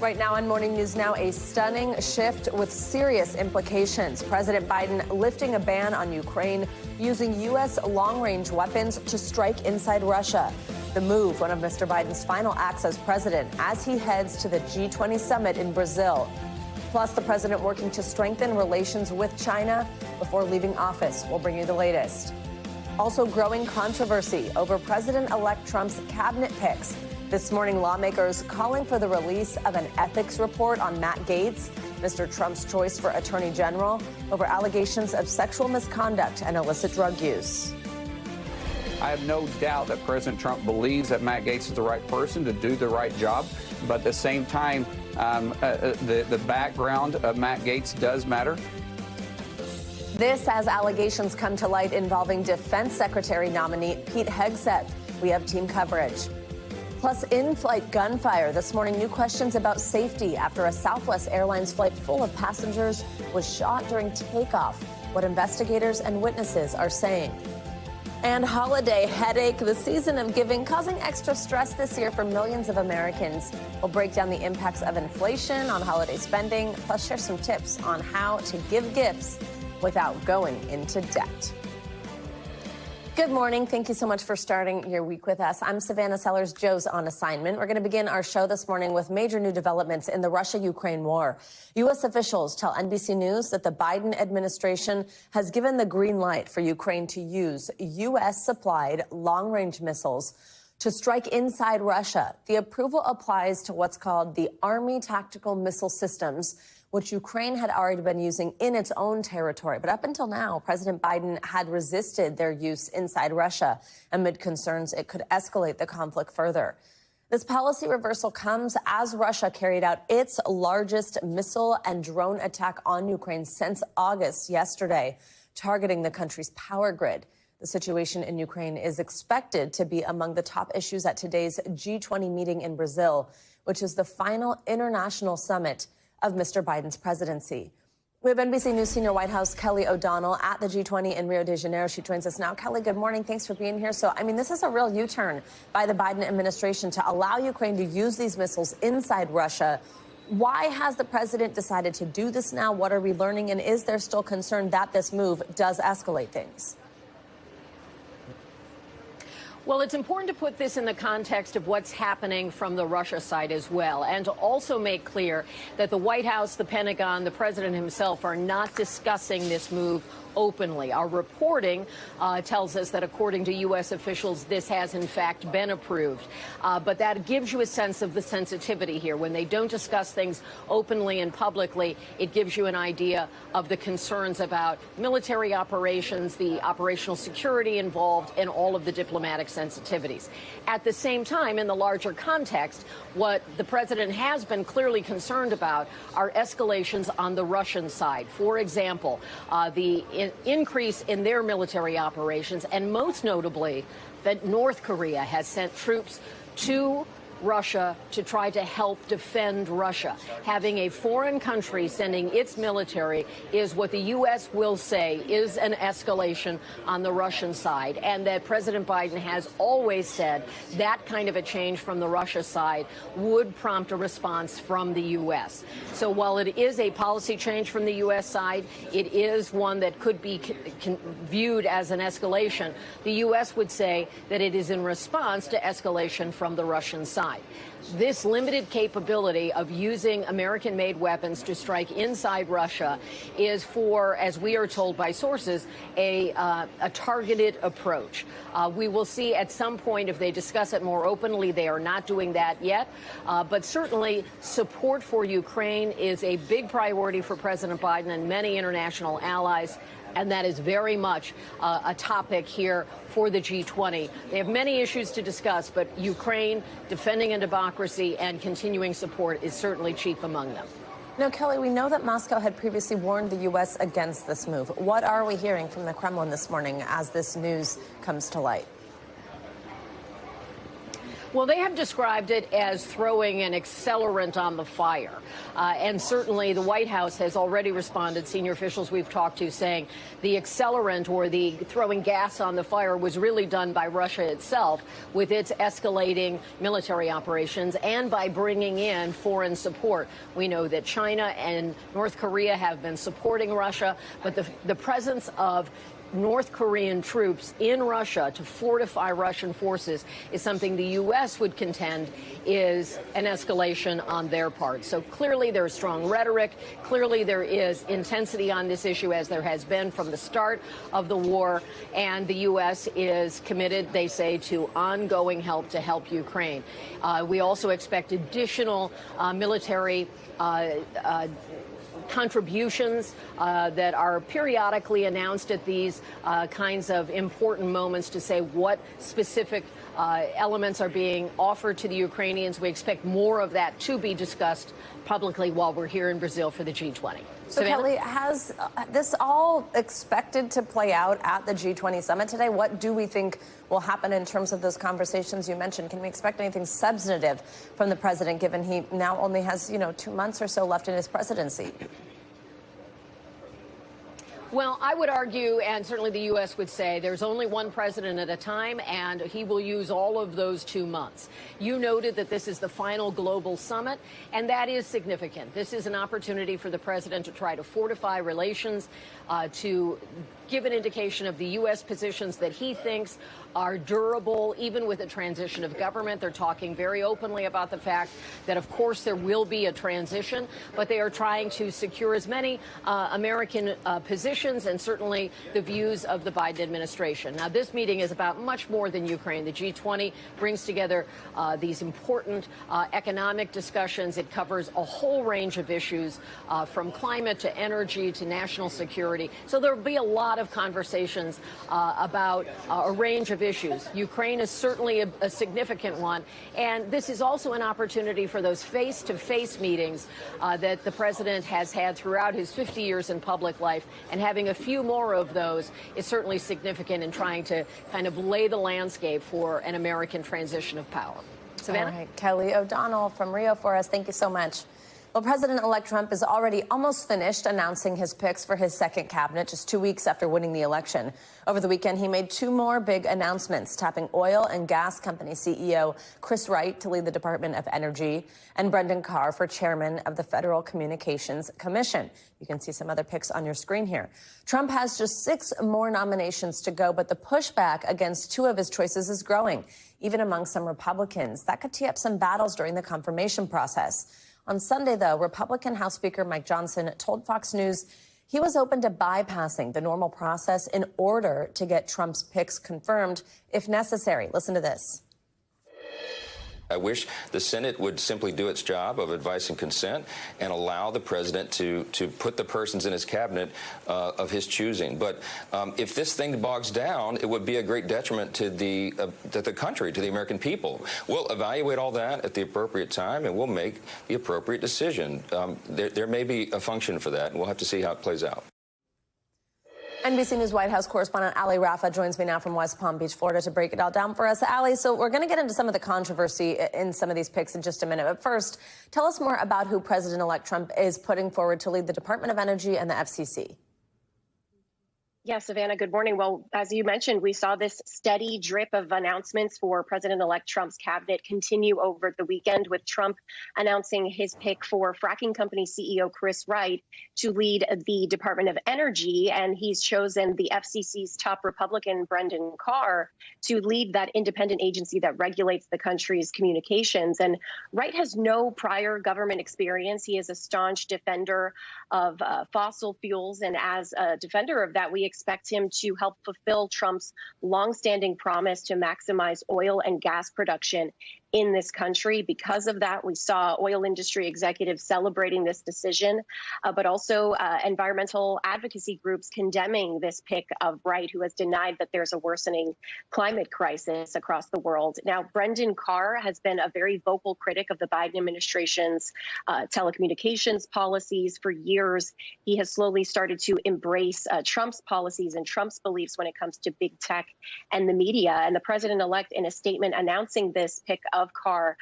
Right now on Morning News Now, a stunning shift with serious implications. President Biden lifting a ban on Ukraine, using U.S. long-range weapons to strike inside Russia. The move, one of Mr. Biden's final acts as president, as he heads to the G20 Summit in Brazil. Plus, the president working to strengthen relations with China before leaving office. We'll bring you the latest. Also, growing controversy over President-elect Trump's cabinet picks. This morning, lawmakers calling for the release of an ethics report on Matt Gaetz, Mr. Trump's choice for attorney general, over allegations of sexual misconduct and illicit drug use. I have no doubt that President Trump believes that Matt Gaetz is the right person to do the right job. But at the same time, the background of Matt Gaetz does matter. This as allegations come to light involving Defense Secretary nominee Pete Hegseth. We have team coverage. Plus, in-flight gunfire. This morning, new questions about safety after a Southwest Airlines flight full of passengers was shot during takeoff. What investigators and witnesses are saying. And holiday headache, the season of giving causing extra stress this year for millions of Americans. We'll break down the impacts of inflation on holiday spending, plus share some tips on how to give gifts without going into debt. Good morning. Thank you so much for starting your week with us. I'm Savannah Sellers. Joe's on assignment. We're going to begin our show this morning with major new developments in the Russia-Ukraine war. U.S. officials tell NBC News that the Biden administration has given the green light for Ukraine to use U.S.-supplied long-range missiles to strike inside Russia. The approval applies to what's called the Army Tactical Missile Systems, which Ukraine had already been using in its own territory. But up until now, President Biden had resisted their use inside Russia amid concerns it could escalate the conflict further. This policy reversal comes as Russia carried out its largest missile and drone attack on Ukraine since August yesterday, targeting the country's power grid. The situation in Ukraine is expected to be among the top issues at today's G20 meeting in Brazil, which is the final international summit of Mr. Biden's presidency. We have NBC News senior White House Kelly O'Donnell at the G20 in Rio de Janeiro. She joins us now. Kelly, good morning. Thanks for being here. So, this is a real U-turn by the Biden administration to allow Ukraine to use these missiles inside Russia. Why has the president decided to do this now? What are we learning? And is there still concern that this move does escalate things? Well, it's important to put this in the context of what's happening from the Russia side as well, and to also make clear that the White House, the Pentagon, the president himself are not discussing this move openly. Our reporting tells us that, according to U.S. officials, this has in fact been approved. But that gives you a sense of the sensitivity here. When they don't discuss things openly and publicly, it gives you an idea of the concerns about military operations, the operational security involved, and all of the diplomatic sensitivities. At the same time, in the larger context, what the president has been clearly concerned about are escalations on the Russian side. For example, the increase in their military operations, and most notably that North Korea has sent troops to Russia to try to help defend Russia. Having a foreign country sending its military is what the U.S. will say is an escalation on the Russian side, and that President Biden has always said that kind of a change from the Russia side would prompt a response from the U.S. So while it is a policy change from the U.S. side, it is one that could be viewed as an escalation. The U.S. would say that it is in response to escalation from the Russian side. This limited capability of using American-made weapons to strike inside Russia is for, as we are told by sources, a targeted approach. We will see at some point if they discuss it more openly. They are not doing that yet. But certainly support for Ukraine is a big priority for President Biden and many international allies. And that is very much a topic here for the G20. They have many issues to discuss, but Ukraine, defending a democracy, and continuing support is certainly chief among them. Now, Kelly, we know that Moscow had previously warned the U.S. against this move. What are we hearing from the Kremlin this morning as this news comes to light? Well, they have described it as throwing an accelerant on the fire. And certainly the White House has already responded, senior officials we've talked to saying the accelerant or the throwing gas on the fire was really done by Russia itself with its escalating military operations and by bringing in foreign support. We know that China and North Korea have been supporting Russia, but the presence of North Korean troops in Russia to fortify Russian forces is something the U.S. would contend is an escalation on their part. So clearly there is strong rhetoric. Clearly there is intensity on this issue, as there has been from the start of the war. And the U.S. is committed, they say, to ongoing help to help Ukraine. We also expect additional military contributions that are periodically announced at these kinds of important moments to say what specific elements are being offered to the Ukrainians. We expect more of that to be discussed publicly while we're here in Brazil for the G20. So, Kelly, has this all expected to play out at the G20 Summit today? What do we think will happen in terms of those conversations you mentioned? Can we expect anything substantive from the president, given he now only has, 2 months or so left in his presidency? Well, I would argue, and certainly the U.S. would say, there's only one president at a time, and he will use all of those 2 months. You noted that this is the final global summit, and that is significant. This is an opportunity for the president to try to fortify relations, to give an indication of the U.S. positions that he thinks are durable, even with a transition of government. They're talking very openly about the fact that, of course, there will be a transition, but they are trying to secure as many American positions and certainly the views of the Biden administration. Now, this meeting is about much more than Ukraine. The G20 brings together these important economic discussions. It covers a whole range of issues, from climate to energy to national security. So there will be a lot of conversations about a range of issues. Ukraine is certainly a significant one. And this is also an opportunity for those face-to-face meetings that the president has had throughout his 50 years in public life. And having a few more of those is certainly significant in trying to kind of lay the landscape for an American transition of power. Savannah? All right, Kelly O'Donnell from Rio for us. Thank you so much. Well, President-elect Trump is already almost finished announcing his picks for his second cabinet just 2 weeks after winning the election. Over the weekend, he made 2 more big announcements, tapping oil and gas company CEO Chris Wright to lead the Department of Energy and Brendan Carr for chairman of the Federal Communications Commission. You can see some other picks on your screen here. Trump has just 6 more nominations to go, but the pushback against 2 of his choices is growing, even among some Republicans. That could tee up some battles during the confirmation process. On Sunday, though, Republican House Speaker Mike Johnson told Fox News he was open to bypassing the normal process in order to get Trump's picks confirmed if necessary. Listen to this. I wish the Senate would simply do its job of advice and consent and allow the president to put the persons in his cabinet of his choosing. But if this thing bogs down, it would be a great detriment to the country, to the American people. We'll evaluate all that at the appropriate time, and we'll make the appropriate decision. There may be a function for that, and we'll have to see how it plays out. NBC News White House correspondent Ali Rafa joins me now from West Palm Beach, Florida, to break it all down for us. Ali, so we're going to get into some of the controversy in some of these picks in just a minute. But first, tell us more about who President-elect Trump is putting forward to lead the Department of Energy and the FCC. Yes, Savannah, good morning. Well, as you mentioned, we saw this steady drip of announcements for President-elect Trump's cabinet continue over the weekend, with Trump announcing his pick for fracking company CEO Chris Wright to lead the Department of Energy. And he's chosen the FCC's top Republican, Brendan Carr, to lead that independent agency that regulates the country's communications. And Wright has no prior government experience. He is a staunch defender of fossil fuels. And as a defender of that, we expect him to help fulfill Trump's longstanding promise to maximize oil and gas production in this country. Because of that, we saw oil industry executives celebrating this decision, but also environmental advocacy groups condemning this pick of Wright, who has denied that there's a worsening climate crisis across the world. Now, Brendan Carr has been a very vocal critic of the Biden administration's telecommunications policies for years. He has slowly started to embrace Trump's policies and Trump's beliefs when it comes to big tech and the media. And the president-elect, in a statement announcing this pick of Carr,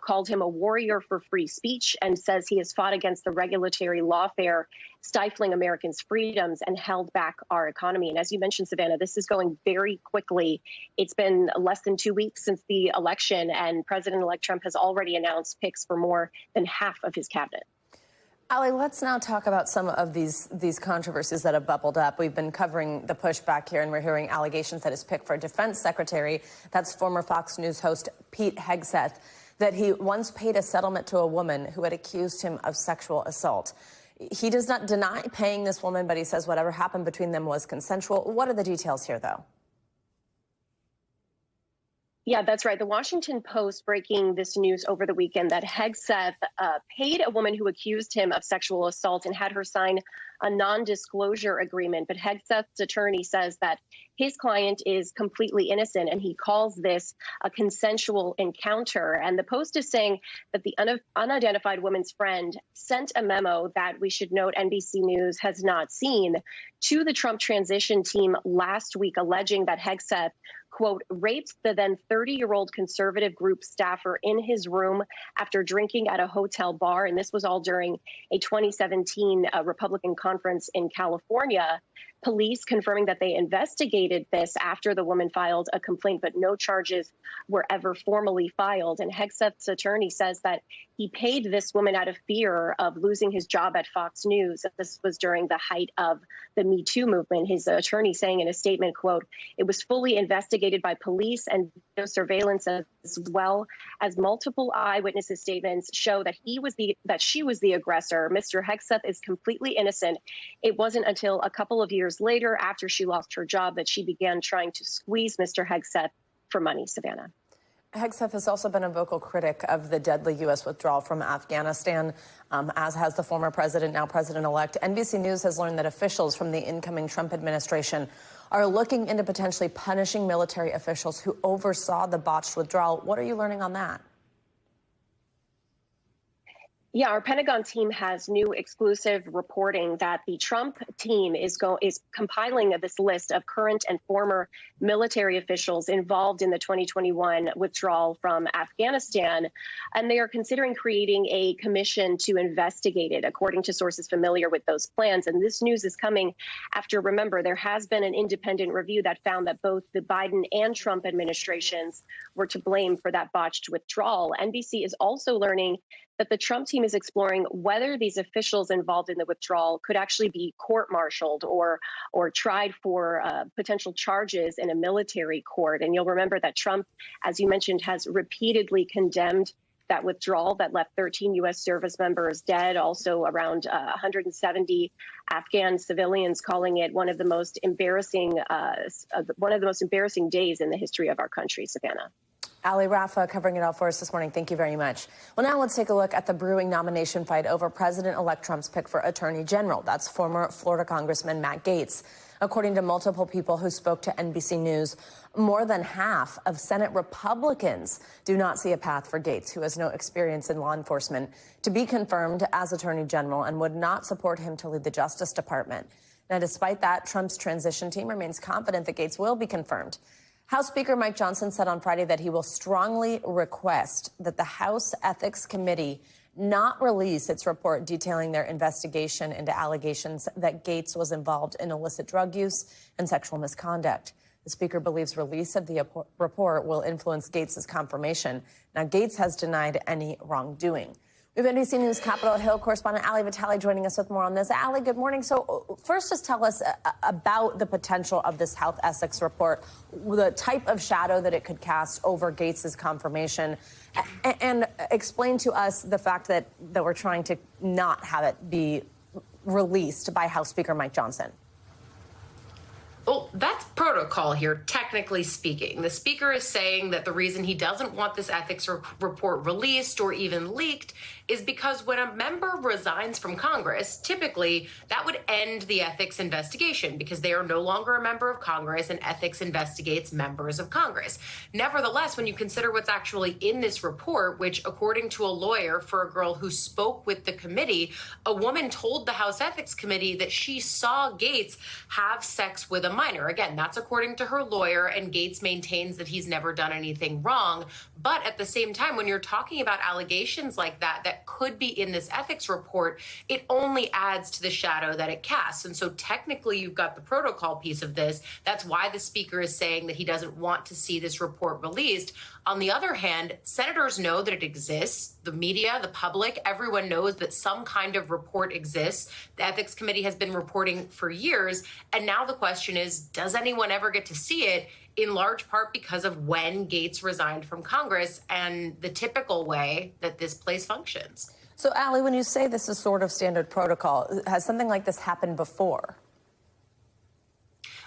called him a warrior for free speech and says he has fought against the regulatory lawfare, stifling Americans' freedoms and held back our economy. And as you mentioned, Savannah, this is going very quickly. It's been less than 2 weeks since the election, and President-elect Trump has already announced picks for more than half of his cabinet. Ali, let's now talk about some of these controversies that have bubbled up. We've been covering the pushback here, and we're hearing allegations that his pick for defense secretary, that's former Fox News host Pete Hegseth, that he once paid a settlement to a woman who had accused him of sexual assault. He does not deny paying this woman, but he says whatever happened between them was consensual. What are the details here, though? Yeah, that's right. The Washington Post breaking this news over the weekend that Hegseth paid a woman who accused him of sexual assault and had her sign a non-disclosure agreement. But Hegseth's attorney says that his client is completely innocent, and he calls this a consensual encounter. And the Post is saying that the unidentified woman's friend sent a memo that, we should note, NBC News has not seen, to the Trump transition team last week, alleging that Hegseth, quote, raped the then 30-year-old conservative group staffer in his room after drinking at a hotel bar. And this was all during a 2017 Republican conference in California. Police confirming that they investigated this after the woman filed a complaint, but no charges were ever formally filed. And Hegseth's attorney says that he paid this woman out of fear of losing his job at Fox News. This was during the height of the Me Too movement. His attorney saying in a statement, quote, "It was fully investigated by police and video surveillance, as well as multiple eyewitnesses' statements show that she was the aggressor. Mr. Hegseth is completely innocent. It wasn't until a couple of years later, after she lost her job, that she began trying to squeeze Mr. Hegseth for money." Savannah. Hegseth has also been a vocal critic of the deadly U.S. withdrawal from Afghanistan, as has the former president, now president-elect. NBC News has learned that officials from the incoming Trump administration are looking into potentially punishing military officials who oversaw the botched withdrawal. What are you learning on that? Yeah, our Pentagon team has new exclusive reporting that the Trump team is compiling this list of current and former military officials involved in the 2021 withdrawal from Afghanistan, and they are considering creating a commission to investigate it, according to sources familiar with those plans. And this news is coming after, remember, there has been an independent review that found that both the Biden and Trump administrations were to blame for that botched withdrawal. NBC is also learning that the Trump team is exploring whether these officials involved in the withdrawal could actually be court-martialed or tried for potential charges in a military court. And you'll remember that Trump, as you mentioned, has repeatedly condemned that withdrawal that left 13 U.S. service members dead, also around 170 Afghan civilians, calling it one of the most embarrassing days in the history of our country. Savannah. Ali Rafa covering it all for us this morning. Thank you very much. Well, now let's take a look at the brewing nomination fight over President-elect Trump's pick for Attorney General. That's former Florida Congressman Matt Gaetz. According to multiple people who spoke to NBC News, more than half of Senate Republicans do not see a path for Gaetz, who has no experience in law enforcement, to be confirmed as Attorney General and would not support him to lead the Justice Department. Now, despite that, Trump's transition team remains confident that Gaetz will be confirmed. House Speaker Mike Johnson said on Friday that he will strongly request that the House Ethics Committee not release its report detailing their investigation into allegations that Gaetz was involved in illicit drug use and sexual misconduct. The Speaker believes release of the report will influence Gaetz' confirmation. Now, Gaetz has denied any wrongdoing. We have NBC News Capitol Hill correspondent Ali Vitale joining us with more on this. Ali, good morning. So first, just tell us about the potential of this health ethics report, the type of shadow that it could cast over Gaetz' confirmation, and explain to us the fact that we're trying to not have it be released by House Speaker Mike Johnson. Well, that's protocol here, technically speaking. The Speaker is saying that the reason he doesn't want this ethics report released or even leaked is because when a member resigns from Congress, typically that would end the ethics investigation because they are no longer a member of Congress and ethics investigates members of Congress. Nevertheless, when you consider what's actually in this report, which according to a lawyer for a girl who spoke with the committee, a woman told the House Ethics Committee that she saw Gaetz have sex with a minor. Again, that's according to her lawyer, and Gaetz maintains that he's never done anything wrong. But at the same time, when you're talking about allegations like that could be in this ethics report, it only adds to the shadow that it casts. And so technically, you've got the protocol piece of this. That's why the speaker is saying that he doesn't want to see this report released. On the other hand, senators know that it exists. The media, the public, everyone knows that some kind of report exists. The Ethics Committee has been reporting for years. And now the question is, does anyone ever get to see it? In large part because of when Gaetz resigned from Congress and the typical way that this place functions. So, Allie, when you say this is sort of standard protocol, has something like this happened before?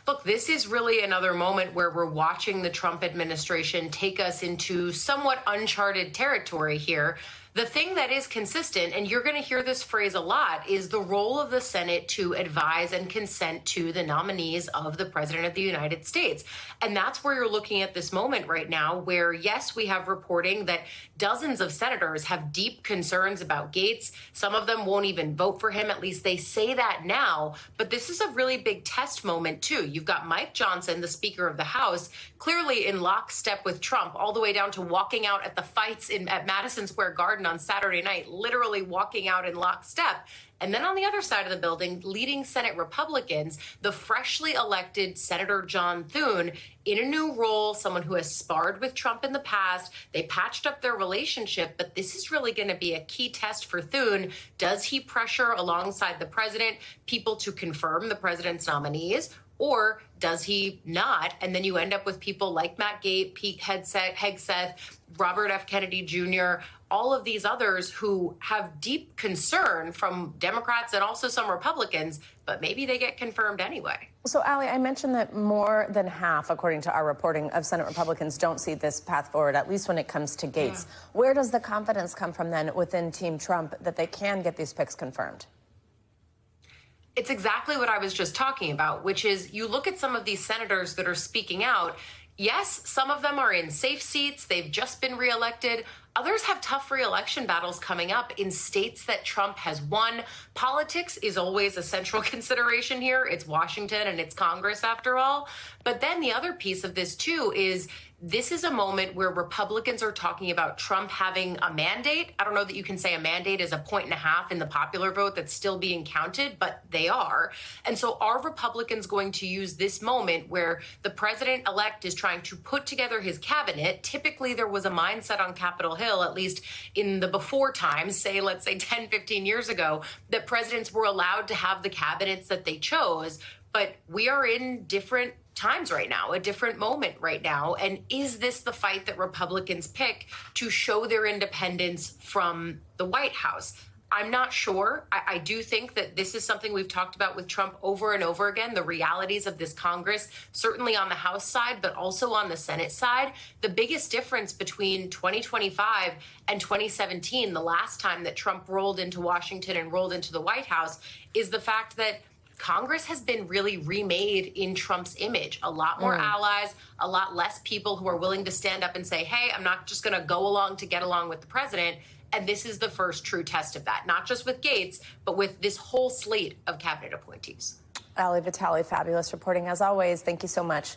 Look, this is really another moment where we're watching the Trump administration take us into somewhat uncharted territory here. The thing that is consistent, and you're going to hear this phrase a lot, is the role of the Senate to advise and consent to the nominees of the President of the United States. And that's where you're looking at this moment right now, where, yes, we have reporting that dozens of senators have deep concerns about Gaetz. Some of them won't even vote for him. At least they say that now. But this is a really big test moment, too. You've got Mike Johnson, the Speaker of the House, clearly in lockstep with Trump, all the way down to walking out at the fights at Madison Square Garden on Saturday night, literally walking out in lockstep. And then on the other side of the building, leading Senate Republicans, the freshly elected Senator John Thune, in a new role, someone who has sparred with Trump in the past. They patched up their relationship, but this is really going to be a key test for Thune. Does he pressure alongside the president people to confirm the president's nominees? Or does he not? And then you end up with people like Matt Gaetz, Pete Hegseth, Robert F. Kennedy Jr., all of these others who have deep concern from Democrats and also some Republicans, but maybe they get confirmed anyway. So, Allie, I mentioned that more than half, according to our reporting, of Senate Republicans don't see this path forward, at least when it comes to Gaetz. Yeah. Where does the confidence come from then within Team Trump that they can get these picks confirmed? It's exactly what I was just talking about, which is you look at some of these senators that are speaking out. Yes, some of them are in safe seats. They've just been reelected. Others have tough re-election battles coming up in states that Trump has won. Politics is always a central consideration here. It's Washington and it's Congress, after all. But then the other piece of this, too, is this is a moment where Republicans are talking about Trump having a mandate. I don't know that you can say a mandate is 1.5 points in the popular vote that's still being counted, but they are. And so are Republicans going to use this moment where the president-elect is trying to put together his cabinet? Typically, there was a mindset on Capitol Hill, at least in the before times, let's say 10, 15 years ago, that presidents were allowed to have the cabinets that they chose. But we are in different times right now, a different moment right now. And is this the fight that Republicans pick to show their independence from the White House? I'm not sure. I do think that this is something we've talked about with Trump over and over again, the realities of this Congress, certainly on the House side, but also on the Senate side. The biggest difference between 2025 and 2017, the last time that Trump rolled into Washington and rolled into the White House, is the fact that Congress has been really remade in Trump's image. A lot more allies, a lot less people who are willing to stand up and say, hey, I'm not just going to go along to get along with the president. And this is the first true test of that, not just with Gaetz, but with this whole slate of cabinet appointees. Allie Vitale, fabulous reporting as always. Thank you so much.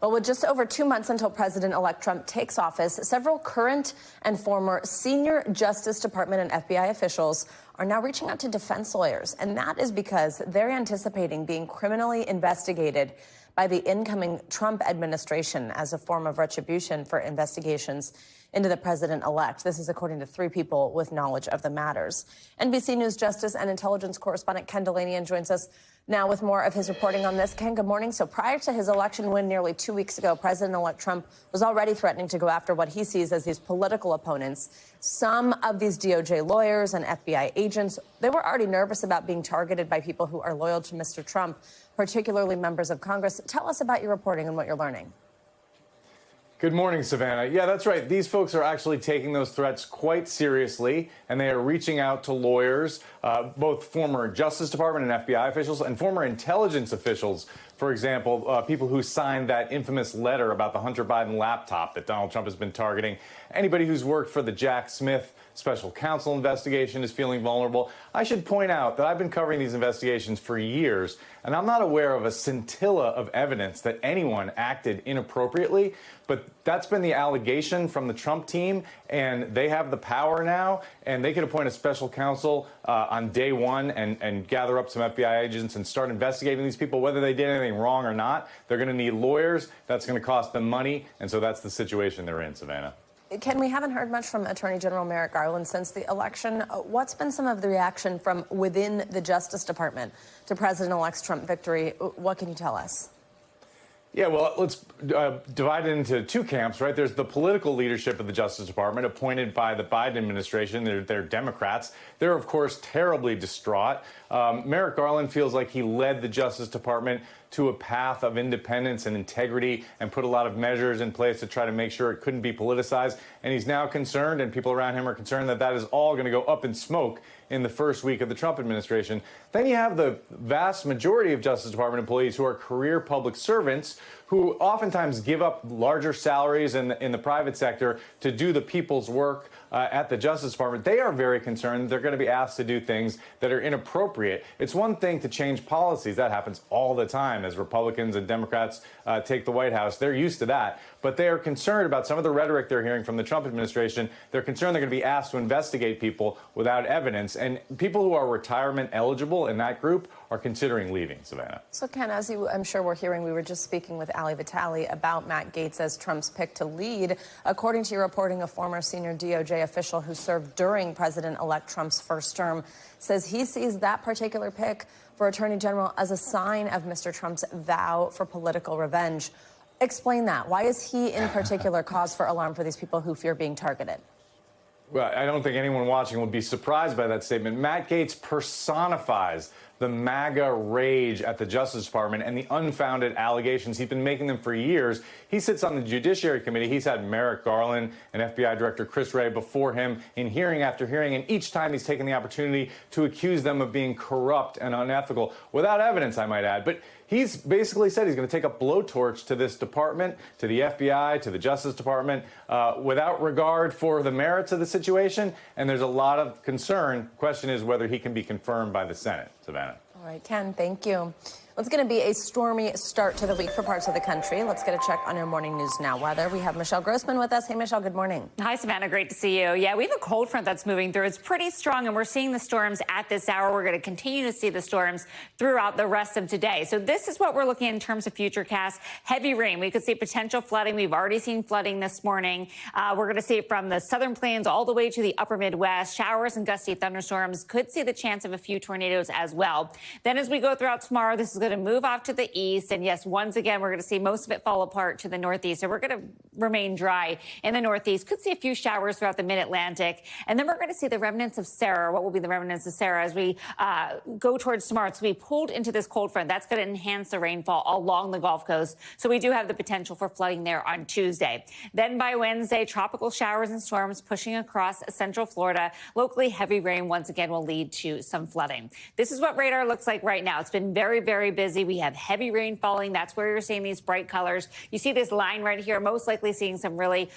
Well, with just over 2 months until President-elect Trump takes office, several current and former senior Justice Department and FBI officials are now reaching out to defense lawyers. And that is because they're anticipating being criminally investigated by the incoming Trump administration as a form of retribution for investigations into the president-elect. This is according to 3 people with knowledge of the matters. NBC News Justice and Intelligence correspondent Ken Delanian joins us now with more of his reporting on this. Ken, good morning. So prior to his election win nearly 2 weeks ago, President-elect Trump was already threatening to go after what he sees as his political opponents. Some of these DOJ lawyers and FBI agents, they were already nervous about being targeted by people who are loyal to Mr. Trump, particularly members of Congress. Tell us about your reporting and what you're learning. Good morning, Savannah. Yeah, that's right. These folks are actually taking those threats quite seriously, and they are reaching out to lawyers, both former Justice Department and FBI officials and former intelligence officials. For example, people who signed that infamous letter about the Hunter Biden laptop that Donald Trump has been targeting. Anybody who's worked for the Jack Smith special counsel investigation is feeling vulnerable. I should point out that I've been covering these investigations for years, and I'm not aware of a scintilla of evidence that anyone acted inappropriately. But that's been the allegation from the Trump team, and they have the power now, and they could appoint a special counsel on day one and gather up some FBI agents and start investigating these people, whether they did anything wrong or not. They're going to need lawyers. That's going to cost them money, and so that's the situation they're in, Savannah. Ken, we haven't heard much from Attorney General Merrick Garland since the election. What's been some of the reaction from within the Justice Department to President-elect's Trump victory? What can you tell us? Yeah, well, let's divide it into two camps, right? There's the political leadership of the Justice Department appointed by the Biden administration. They're Democrats. They're, of course, terribly distraught. Merrick Garland feels like he led the Justice Department to a path of independence and integrity and put a lot of measures in place to try to make sure it couldn't be politicized. And he's now concerned, and people around him are concerned, that that is all going to go up in smoke in the first week of the Trump administration. Then you have the vast majority of Justice Department employees who are career public servants who oftentimes give up larger salaries in the private sector to do the people's work at the Justice Department. They are very concerned they're going to be asked to do things that are inappropriate. It's one thing to change policies. That happens all the time as Republicans and Democrats take the White House. They're used to that. But they are concerned about some of the rhetoric they're hearing from the Trump administration. They're concerned they're going to be asked to investigate people without evidence. And people who are retirement eligible in that group are considering leaving, Savannah. So, Ken, as you, I'm sure, we're hearing, we were just speaking with Ali Vitale about Matt Gaetz as Trump's pick to lead. According to your reporting, a former senior DOJ official who served during President-elect Trump's first term says he sees that particular pick for Attorney General as a sign of Mr. Trump's vow for political revenge. Explain that. Why is he in particular cause for alarm for these people who fear being targeted? Well, I don't think anyone watching would be surprised by that statement. Matt Gaetz personifies the MAGA rage at the Justice Department and the unfounded allegations. He's been making them for years. He sits on the Judiciary Committee. He's had Merrick Garland and FBI Director Chris Wray before him in hearing after hearing, and each time he's taken the opportunity to accuse them of being corrupt and unethical, without evidence, I might add. But he's basically said he's going to take a blowtorch to this department, to the FBI, to the Justice Department, without regard for the merits of the situation. And there's a lot of concern. Question is whether he can be confirmed by the Senate. Savannah. All right, Ken, thank you. Well, it's going to be a stormy start to the week for parts of the country. Let's get a check on your Morning News Now weather. We have Michelle Grossman with us. Hey, Michelle, good morning. Hi, Savannah. Great to see you. Yeah, we have a cold front that's moving through. It's pretty strong, and we're seeing the storms at this hour. We're going to continue to see the storms throughout the rest of today. So this is what we're looking at in terms of futurecasts. Heavy rain. We could see potential flooding. We've already seen flooding this morning. We're going to see it from the southern plains all the way to the upper Midwest. Showers and gusty thunderstorms. Could see the chance of a few tornadoes as well. Then as we go throughout tomorrow, this is going to move off to the east. And yes, once again, we're going to see most of it fall apart to the northeast. So we're going to remain dry in the northeast. Could see a few showers throughout the mid-Atlantic. And then we're going to see the remnants of Sarah. What will be the remnants of Sarah as we go towards tomorrow? It's going to be pulled into this cold front. That's going to enhance the rainfall along the Gulf Coast. So we do have the potential for flooding there on Tuesday. Then by Wednesday, tropical showers and storms pushing across central Florida. Locally, heavy rain once again will lead to some flooding. This is what radar looks like right now. It's been very, very busy. We have heavy rain falling. That's where you're seeing these bright colors. You see this line right here, most likely seeing some really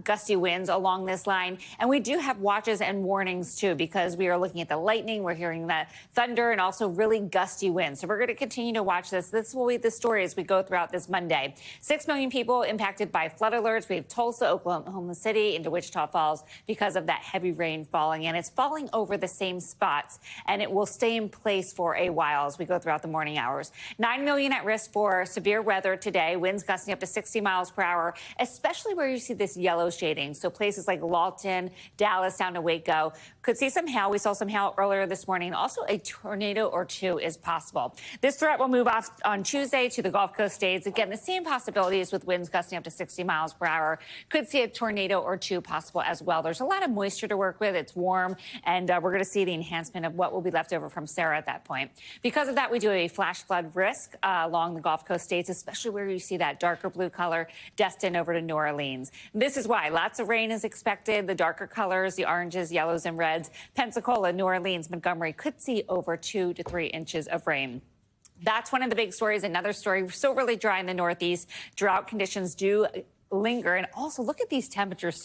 gusty winds along this line. And we do have watches and warnings, too, because we are looking at the lightning. We're hearing the thunder and also really gusty winds. So we're going to continue to watch this. This will be the story as we go throughout this Monday. 6 million people impacted by flood alerts. We have Tulsa, Oklahoma City, into Wichita Falls because of that heavy rain falling. And it's falling over the same spots. And it will stay in place for a while as we go throughout the morning hours. 9 million at risk for severe weather today. Winds gusting up to 60 miles per hour, especially where you see this yellow shading. So places like Lawton, Dallas, down to Waco. Could see some hail. We saw some hail earlier this morning. Also, a tornado or two is possible. This threat will move off on Tuesday to the Gulf Coast states. Again, the same possibilities with winds gusting up to 60 miles per hour. Could see a tornado or two possible as well. There's a lot of moisture to work with. It's warm, and we're going to see the enhancement of what will be left over from Sarah at that point. Because of that, we do a flash flood risk along the Gulf Coast states, especially where you see that darker blue color destined over to New Orleans. This is why lots of rain is expected. The darker colors, the oranges, yellows, and reds. Pensacola, New Orleans, Montgomery could see over 2 to 3 inches of rain. That's one of the big stories. Another story, still really dry in the Northeast. Drought conditions do linger. And also, look at these temperatures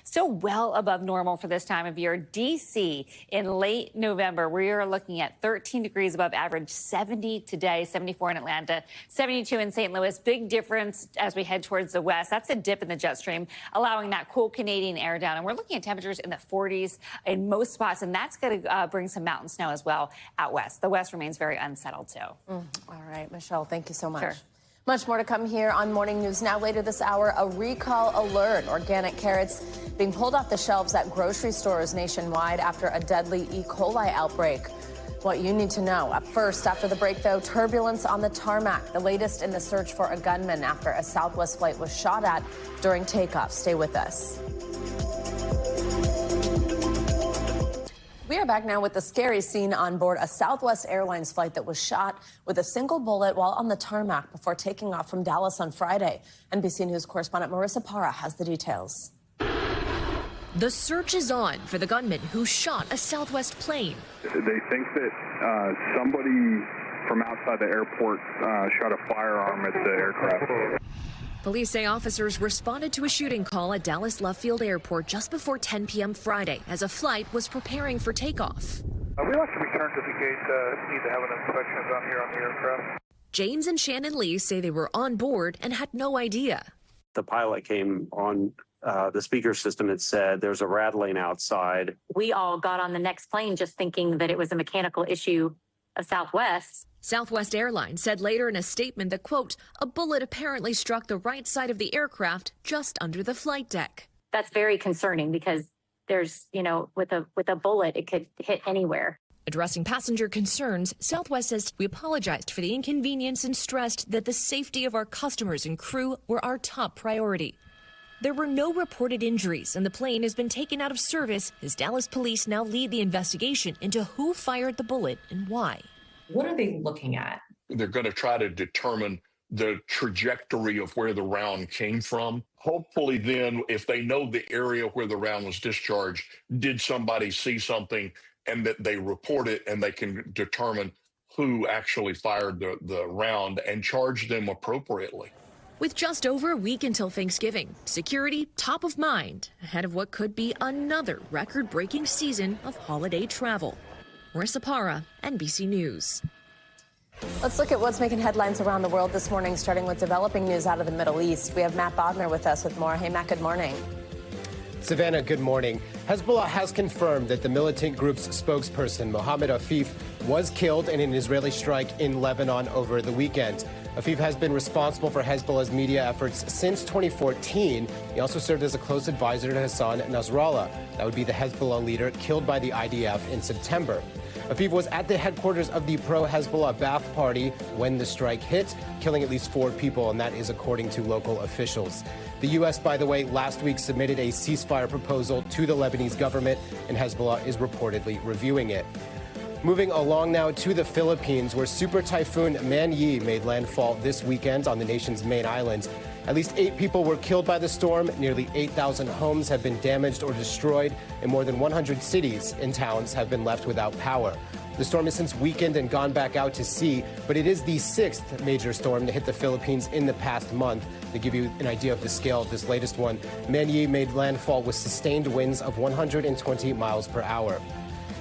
still well above normal for this time of year. D.C. in late November, we are looking at 13 degrees above average, 70 today, 74 in Atlanta, 72 in St. Louis. Big difference as we head towards the west. That's a dip in the jet stream, allowing that cool Canadian air down. And we're looking at temperatures in the 40s in most spots, and that's going to bring some mountain snow as well out west. The west remains very unsettled, too. All right, Michelle, thank you so much. Sure. Much more to come here on Morning News Now. Later this hour, a recall alert. Organic carrots being pulled off the shelves at grocery stores nationwide after a deadly E. coli outbreak. What you need to know. Up first, after the break, though, turbulence on the tarmac. The latest in the search for a gunman after a Southwest flight was shot at during takeoff. Stay with us. We are back now with the scary scene on board a Southwest Airlines flight that was shot with a single bullet while on the tarmac before taking off from Dallas on Friday. NBC News correspondent Marissa Parra has the details. The search is on for the gunman who shot a Southwest plane. They think that somebody from outside the airport shot a firearm at the aircraft. Police say officers responded to a shooting call at Dallas Love Field Airport just before 10 p.m. Friday as a flight was preparing for takeoff. We'd like to return to the gate. Need to have an inspection done here on the aircraft. James and Shannon Lee say they were on board and had no idea. The pilot came on the speaker system and said there's a rattling outside. We all got on the next plane just thinking that it was a mechanical issue of Southwest. Southwest Airlines said later in a statement that, quote, a bullet apparently struck the right side of the aircraft just under the flight deck. That's very concerning because there's, with a bullet, it could hit anywhere. Addressing passenger concerns, Southwest says we apologized for the inconvenience and stressed that the safety of our customers and crew were our top priority. There were no reported injuries, and the plane has been taken out of service as Dallas police now lead the investigation into who fired the bullet and why. What are they looking at? They're going to try to determine the trajectory of where the round came from. Hopefully then, if they know the area where the round was discharged, did somebody see something and that they report it and they can determine who actually fired the round and charge them appropriately. With just over a week until Thanksgiving, security top of mind ahead of what could be another record-breaking season of holiday travel. Marissa Parra, NBC News. Let's look at what's making headlines around the world this morning, starting with developing news out of the Middle East. We have Matt Bodner with us with more. Hey, Matt, good morning. Savannah, good morning. Hezbollah has confirmed that the militant group's spokesperson, Mohammed Afif, was killed in an Israeli strike in Lebanon over the weekend. Afif has been responsible for Hezbollah's media efforts since 2014. He also served as a close advisor to Hassan Nasrallah. That would be the Hezbollah leader killed by the IDF in September. Afif was at the headquarters of the pro-Hezbollah Ba'ath Party when the strike hit, killing at least 4 people, and that is according to local officials. The U.S., by the way, last week submitted a ceasefire proposal to the Lebanese government, and Hezbollah is reportedly reviewing it. Moving along now to the Philippines, where Super Typhoon Man-yi made landfall this weekend on the nation's main island. At least 8 people were killed by the storm, nearly 8,000 homes have been damaged or destroyed, and more than 100 cities and towns have been left without power. The storm has since weakened and gone back out to sea, but it is the 6th major storm to hit the Philippines in the past month. To give you an idea of the scale of this latest one, Man-yi made landfall with sustained winds of 120 miles per hour.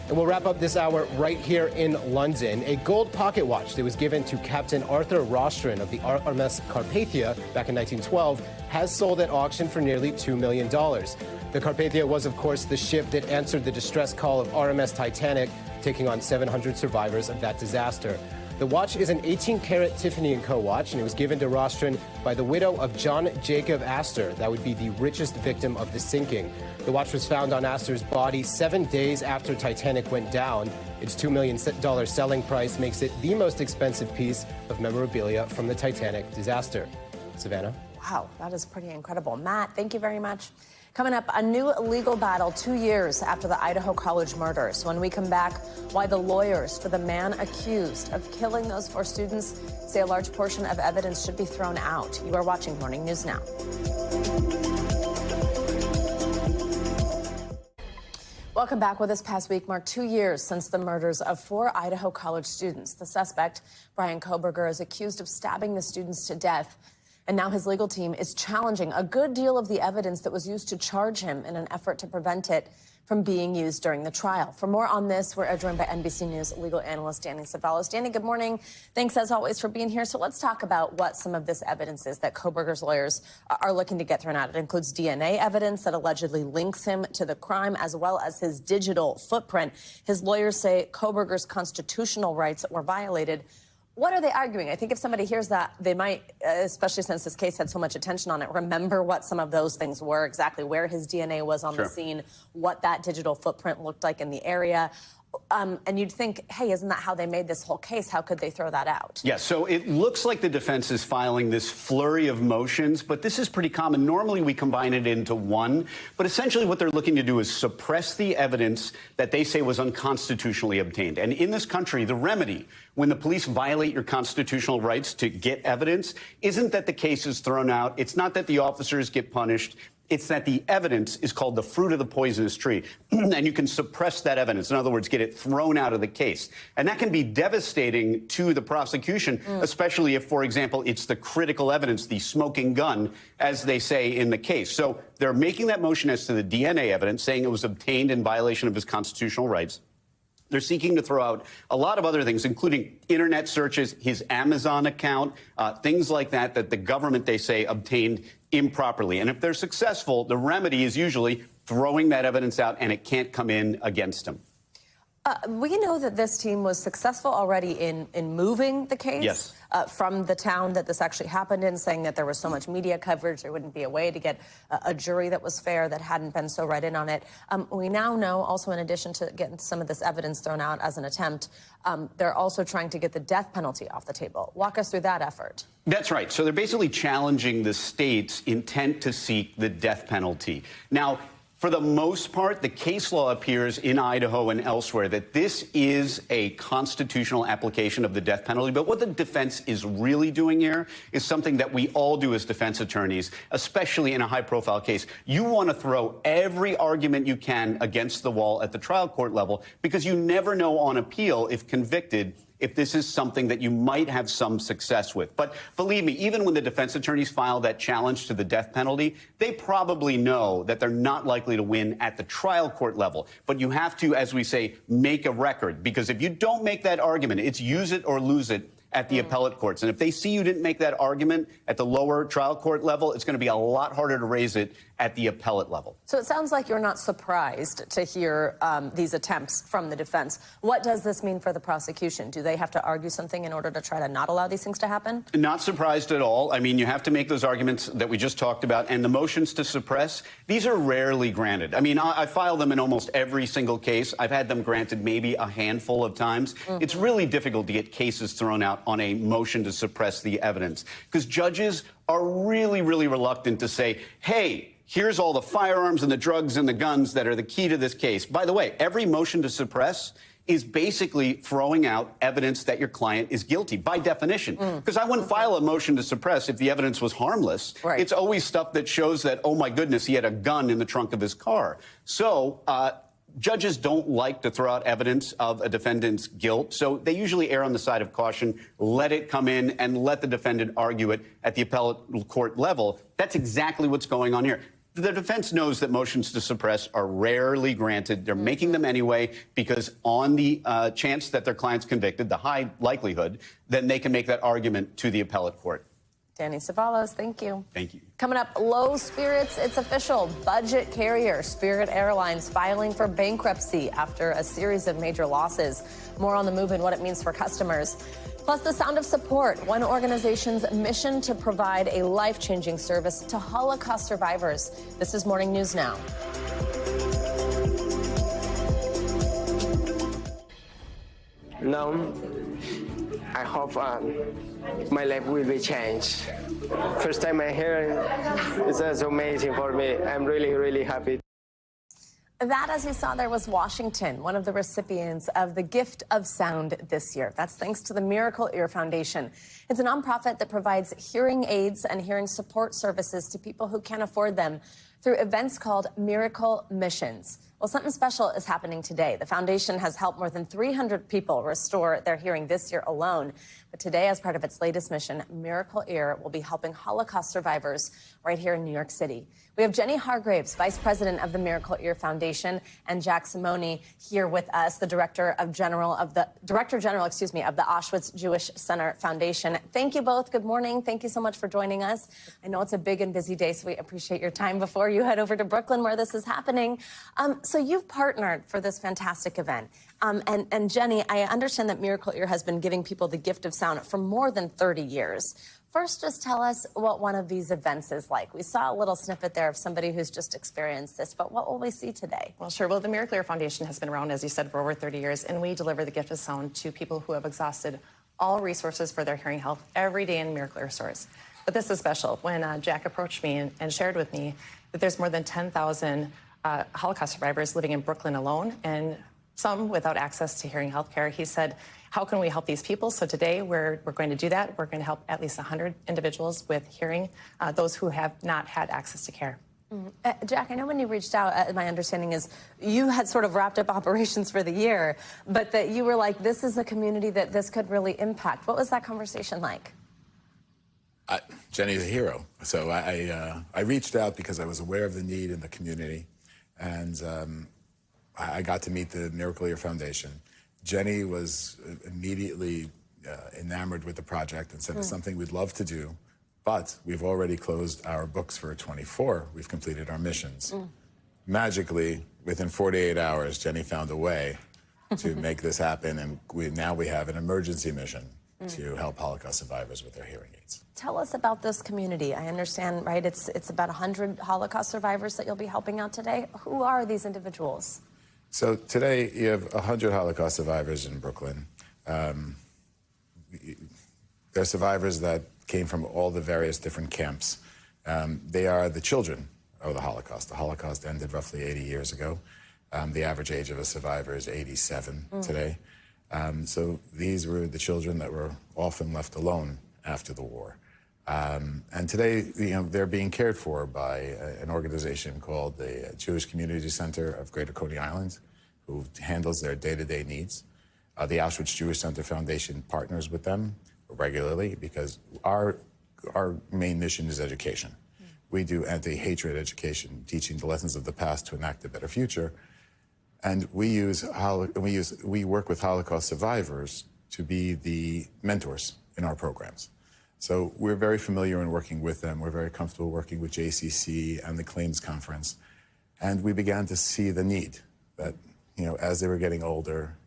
And we'll wrap up this hour right here in London. A gold pocket watch that was given to Captain Arthur Rostron of the RMS Carpathia back in 1912 has sold at auction for nearly $2 million. The Carpathia was, of course, the ship that answered the distress call of RMS Titanic, taking on 700 survivors of that disaster. The watch is an 18-karat Tiffany & Co. watch, and it was given to Rostron by the widow of John Jacob Astor. That would be the richest victim of the sinking. The watch was found on Astor's body 7 days after Titanic went down. Its $2 million selling price makes it the most expensive piece of memorabilia from the Titanic disaster. Savannah? Wow, that is pretty incredible. Matt, thank you very much. Coming up, a new legal battle 2 years after the Idaho college murders. When we come back, why the lawyers for the man accused of killing those 4 students say a large portion of evidence should be thrown out. You are watching Morning News Now. Welcome back. Well, this past week marked 2 years since the murders of 4 Idaho college students. The suspect, Brian Koberger, is accused of stabbing the students to death. And now his legal team is challenging a good deal of the evidence that was used to charge him in an effort to prevent it from being used during the trial. For more on this, we're joined by NBC News legal analyst Danny Cevallos. Danny, good morning. Thanks, as always, for being here. So let's talk about what some of this evidence is that Kohberger's lawyers are looking to get thrown out. It includes DNA evidence that allegedly links him to the crime, as well as his digital footprint. His lawyers say Kohberger's constitutional rights were violated. What are they arguing? I think if somebody hears that, they might, especially since this case had so much attention on it, remember what some of those things were, exactly where his DNA was on the scene, what that digital footprint looked like in the area. And you'd think, hey, isn't that how they made this whole case? How could they throw that out? Yeah, so it looks like the defense is filing this flurry of motions, but this is pretty common. Normally, we combine it into one. But essentially, what they're looking to do is suppress the evidence that they say was unconstitutionally obtained. And in this country, the remedy when the police violate your constitutional rights to get evidence isn't that the case is thrown out. It's not that the officers get punished. It's that the evidence is called the fruit of the poisonous tree, and you can suppress that evidence. In other words, get it thrown out of the case. And that can be devastating to the prosecution, especially if, for example, it's the critical evidence, the smoking gun, as they say in the case. So they're making that motion as to the DNA evidence, saying it was obtained in violation of his constitutional rights. They're seeking to throw out a lot of other things, including internet searches, his Amazon account, things like that, that the government, they say, obtained improperly. And if they're successful, the remedy is usually throwing that evidence out, and it can't come in against him. We know that this team was successful already in moving the case from the town that this actually happened in, saying that there was so much media coverage, there wouldn't be a way to get a jury that was fair, that hadn't been so read in on it. We now know, also in addition to getting some of this evidence thrown out as an attempt, they're also trying to get the death penalty off the table. Walk us through that effort. That's right. So they're basically challenging the state's intent to seek the death penalty. Now, for the most part, the case law appears in Idaho and elsewhere that this is a constitutional application of the death penalty. But what the defense is really doing here is something that we all do as defense attorneys, especially in a high-profile case. You want to throw every argument you can against the wall at the trial court level because you never know on appeal, if convicted, if this is something that you might have some success with. But believe me, even when the defense attorneys file that challenge to the death penalty, they probably know that they're not likely to win at the trial court level. But you have to, as we say, make a record, because if you don't make that argument, it's use it or lose it at the appellate courts. And if they see you didn't make that argument at the lower trial court level, it's going to be a lot harder to raise it at the appellate level. So it sounds like you're not surprised to hear these attempts from the defense. What does this mean for the prosecution? Do they have to argue something in order to try to not allow these things to happen? Not surprised at all. I mean, you have to make those arguments that we just talked about. And the motions to suppress, these are rarely granted. I mean, I file them in almost every single case. I've had them granted maybe a handful of times. It's really difficult to get cases thrown out on a motion to suppress the evidence because judges are really, really reluctant to say, hey, here's all the firearms and the drugs and the guns that are the key to this case. By the way, every motion to suppress is basically throwing out evidence that your client is guilty, by definition. Because I wouldn't file a motion to suppress if the evidence was harmless. It's always stuff that shows that, oh, my goodness, he had a gun in the trunk of his car. So judges don't like to throw out evidence of a defendant's guilt, so they usually err on the side of caution, let it come in, and let the defendant argue it at the appellate court level. That's exactly what's going on here. The defense knows that motions to suppress are rarely granted. They're making them anyway because on the chance that their client's convicted, the high likelihood, then they can make that argument to the appellate court. Danny Cevallos, thank you. Thank you. Coming up, low spirits, it's official. Budget carrier Spirit Airlines filing for bankruptcy after a series of major losses. More on the move and what it means for customers. Plus, the sound of support, one organization's mission to provide a life-changing service to Holocaust survivors. This is Morning News Now. Now, I hope my life will be changed. First time I hear it, it's so amazing for me. I'm really, really happy. That, as you saw there, was Washington, one of the recipients of the Gift of Sound this year. That's thanks to the Miracle Ear Foundation. It's a nonprofit that provides hearing aids and hearing support services to people who can't afford them. through events called Miracle Missions. Well, something special is happening today. The foundation has helped more than 300 people restore their hearing this year alone. But today, as part of its latest mission, Miracle Ear will be helping Holocaust survivors right here in New York City. We have Jenny Hargraves, Vice President of the Miracle Ear Foundation, and Jack Simoni here with us, the Director General of the Auschwitz Jewish Center Foundation. Thank you both. Good morning. Thank you so much for joining us. I know it's a big and busy day, so we appreciate your time before you head over to Brooklyn, where this is happening. So you've partnered for this fantastic event. And Jenny, I understand that Miracle Ear has been giving people the gift of sound for more than 30 years. First, just tell us what one of these events is like. We saw a little snippet there of somebody who's just experienced this, but what will we see today? Well, sure. Well, the Miracle Ear Foundation has been around, as you said, for over 30 years, and we deliver the gift of sound to people who have exhausted all resources for their hearing health every day in Miracle Ear stores. But this is special. When Jack approached me and shared with me that there's more than 10,000 Holocaust survivors living in Brooklyn alone, and some without access to hearing health care, he said, how can we help these people? So today we're going to do that. We're going to help at least 100 individuals with hearing, those who have not had access to care. Jack, I know when you reached out, my understanding is you had sort of wrapped up operations for the year, but that you were like, this is a community that this could really impact. What was that conversation like? Jenny's a hero. So I reached out because I was aware of the need in the community, and I got to meet the Miracle Ear Foundation. Jenny was immediately enamored with the project and said it's something we'd love to do, but we've already closed our books for 24. We've completed our missions. Magically, within 48 hours, Jenny found a way to make this happen, and now we have an emergency mission to help Holocaust survivors with their hearing aids. Tell us about this community. I understand, right, it's about 100 Holocaust survivors that you'll be helping out today. Who are these individuals? So today you have 100 Holocaust survivors in Brooklyn. They're survivors that came from all the various different camps. They are the children of the Holocaust. The Holocaust ended roughly 80 years ago. The average age of a survivor is 87 today. So these were the children that were often left alone after the war. And today, they're being cared for by an organization called the Jewish Community Center of Greater Coney Island, who handles their day-to-day needs. The Auschwitz Jewish Center Foundation partners with them regularly because our main mission is education. We do anti-hatred education, teaching the lessons of the past to enact a better future. And we work with Holocaust survivors to be the mentors in our programs. So we're very familiar in working with them. We're very comfortable working with JCC and the Claims Conference. And we began to see the need that, as they were getting older,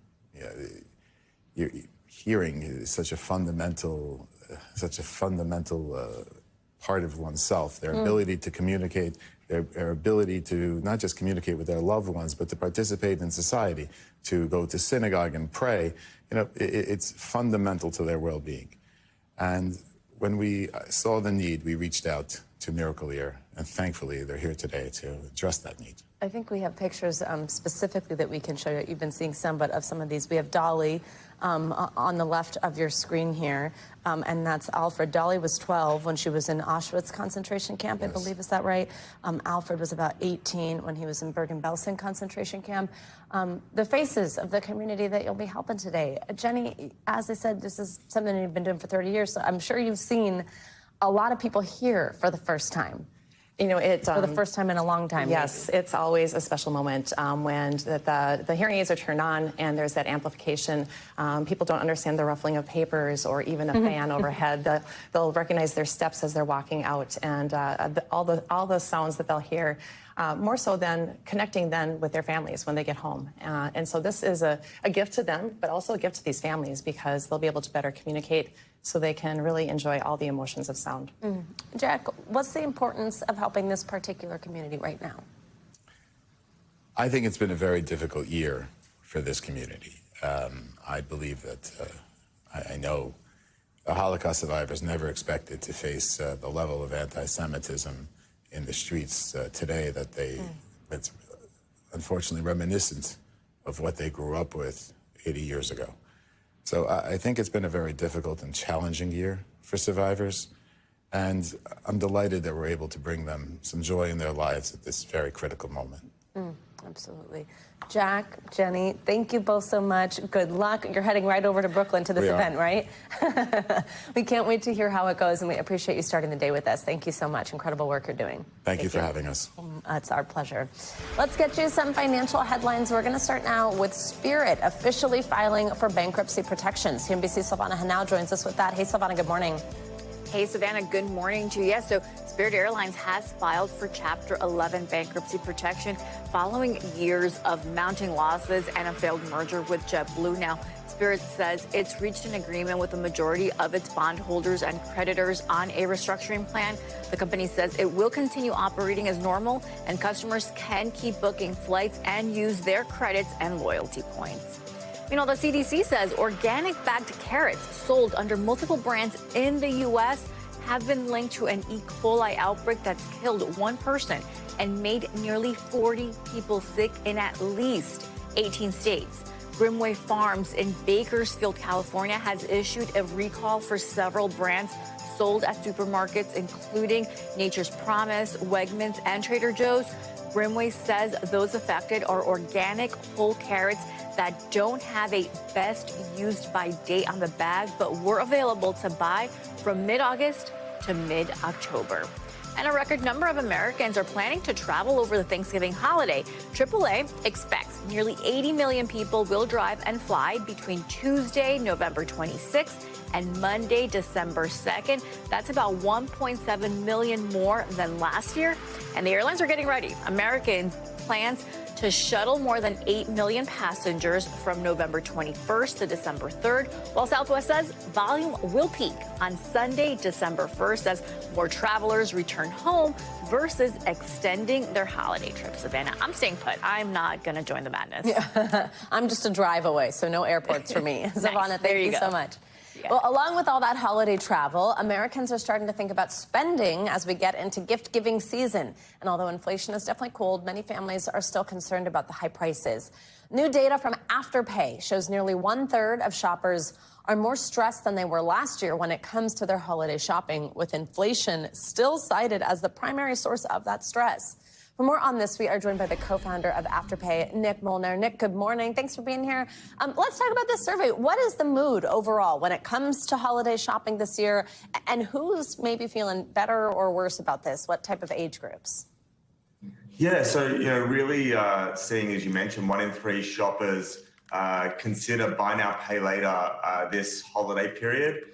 hearing is such a fundamental part of oneself. Their ability to communicate, their ability to not just communicate with their loved ones, but to participate in society, to go to synagogue and pray. It's fundamental to their well-being. And when we saw the need, we reached out to Miracle Ear, and thankfully they're here today to address that need. I think we have pictures specifically that we can show you. You've been seeing some, but of some of these. We have Dolly on the left of your screen here, and that's Alfred. Dolly was 12 when she was in Auschwitz concentration camp, I believe. Is that right? Alfred was about 18 when he was in Bergen-Belsen concentration camp. The faces of the community that you'll be helping today. Jenny, as I said, this is something you've been doing for 30 years, so I'm sure you've seen a lot of people here for the first time. For the first time in a long time. Yes, maybe. It's always a special moment when the hearing aids are turned on and there's that amplification. People don't understand the ruffling of papers or even a fan overhead. They'll recognize their steps as they're walking out, and all the sounds that they'll hear. More so than connecting then with their families when they get home. And so this is a gift to them, but also a gift to these families because they'll be able to better communicate so they can really enjoy all the emotions of sound. Jack, what's the importance of helping this particular community right now? I think it's been a very difficult year for this community. I believe that, I know the Holocaust survivors never expected to face the level of anti-Semitism in the streets today that's unfortunately reminiscent of what they grew up with 80 years ago. So I think it's been a very difficult and challenging year for survivors. And I'm delighted that we're able to bring them some joy in their lives at this very critical moment. Absolutely. Jack, Jenny, thank you both so much. Good luck. You're heading right over to Brooklyn to this event, right? We can't wait to hear how it goes, and we appreciate you starting the day with us. Thank you so much. Incredible work you're doing. Thank you for having us. It's our pleasure. Let's get you some financial headlines. We're going to start now with Spirit officially filing for bankruptcy protections. CNBC's Silvana Henao joins us with that. Hey, Silvana, good morning. Hey, Savannah, good morning to you. Yes, so Spirit Airlines has filed for Chapter 11 bankruptcy protection following years of mounting losses and a failed merger with JetBlue. Now, Spirit says it's reached an agreement with the majority of its bondholders and creditors on a restructuring plan. The company says it will continue operating as normal, and customers can keep booking flights and use their credits and loyalty points. The CDC says organic bagged carrots sold under multiple brands in the U.S. have been linked to an E. coli outbreak that's killed one person and made nearly 40 people sick in at least 18 states. Grimway Farms in Bakersfield, California, has issued a recall for several brands sold at supermarkets, including Nature's Promise, Wegmans, and Trader Joe's. Grimway says those affected are organic whole carrots that don't have a best used by date on the bag, but were available to buy from mid-August to mid-October. And a record number of Americans are planning to travel over the Thanksgiving holiday. AAA expects nearly 80 million people will drive and fly between Tuesday, November 26th, and Monday, December 2nd. That's about 1.7 million more than last year. And the airlines are getting ready. American plans to shuttle more than 8 million passengers from November 21st to December 3rd, while Southwest says volume will peak on Sunday, December 1st, as more travelers return home versus extending their holiday trips. Savannah, I'm staying put. I'm not going to join the madness. Yeah. I'm just a drive away, so no airports for me. Savannah, thank you so much. Yeah. Well, along with all that holiday travel, Americans are starting to think about spending as we get into gift-giving season. And although inflation has definitely cooled, many families are still concerned about the high prices. New data from Afterpay shows nearly 1/3 of shoppers are more stressed than they were last year when it comes to their holiday shopping, with inflation still cited as the primary source of that stress. For more on this, we are joined by the co-founder of Afterpay, Nick Molnar. Nick, good morning. Thanks for being here. Let's talk about this survey. What is the mood overall when it comes to holiday shopping this year? And who's maybe feeling better or worse about this? What type of age groups? Yeah, so, really seeing, as you mentioned, 1 in 3 shoppers consider buy now, pay later this holiday period.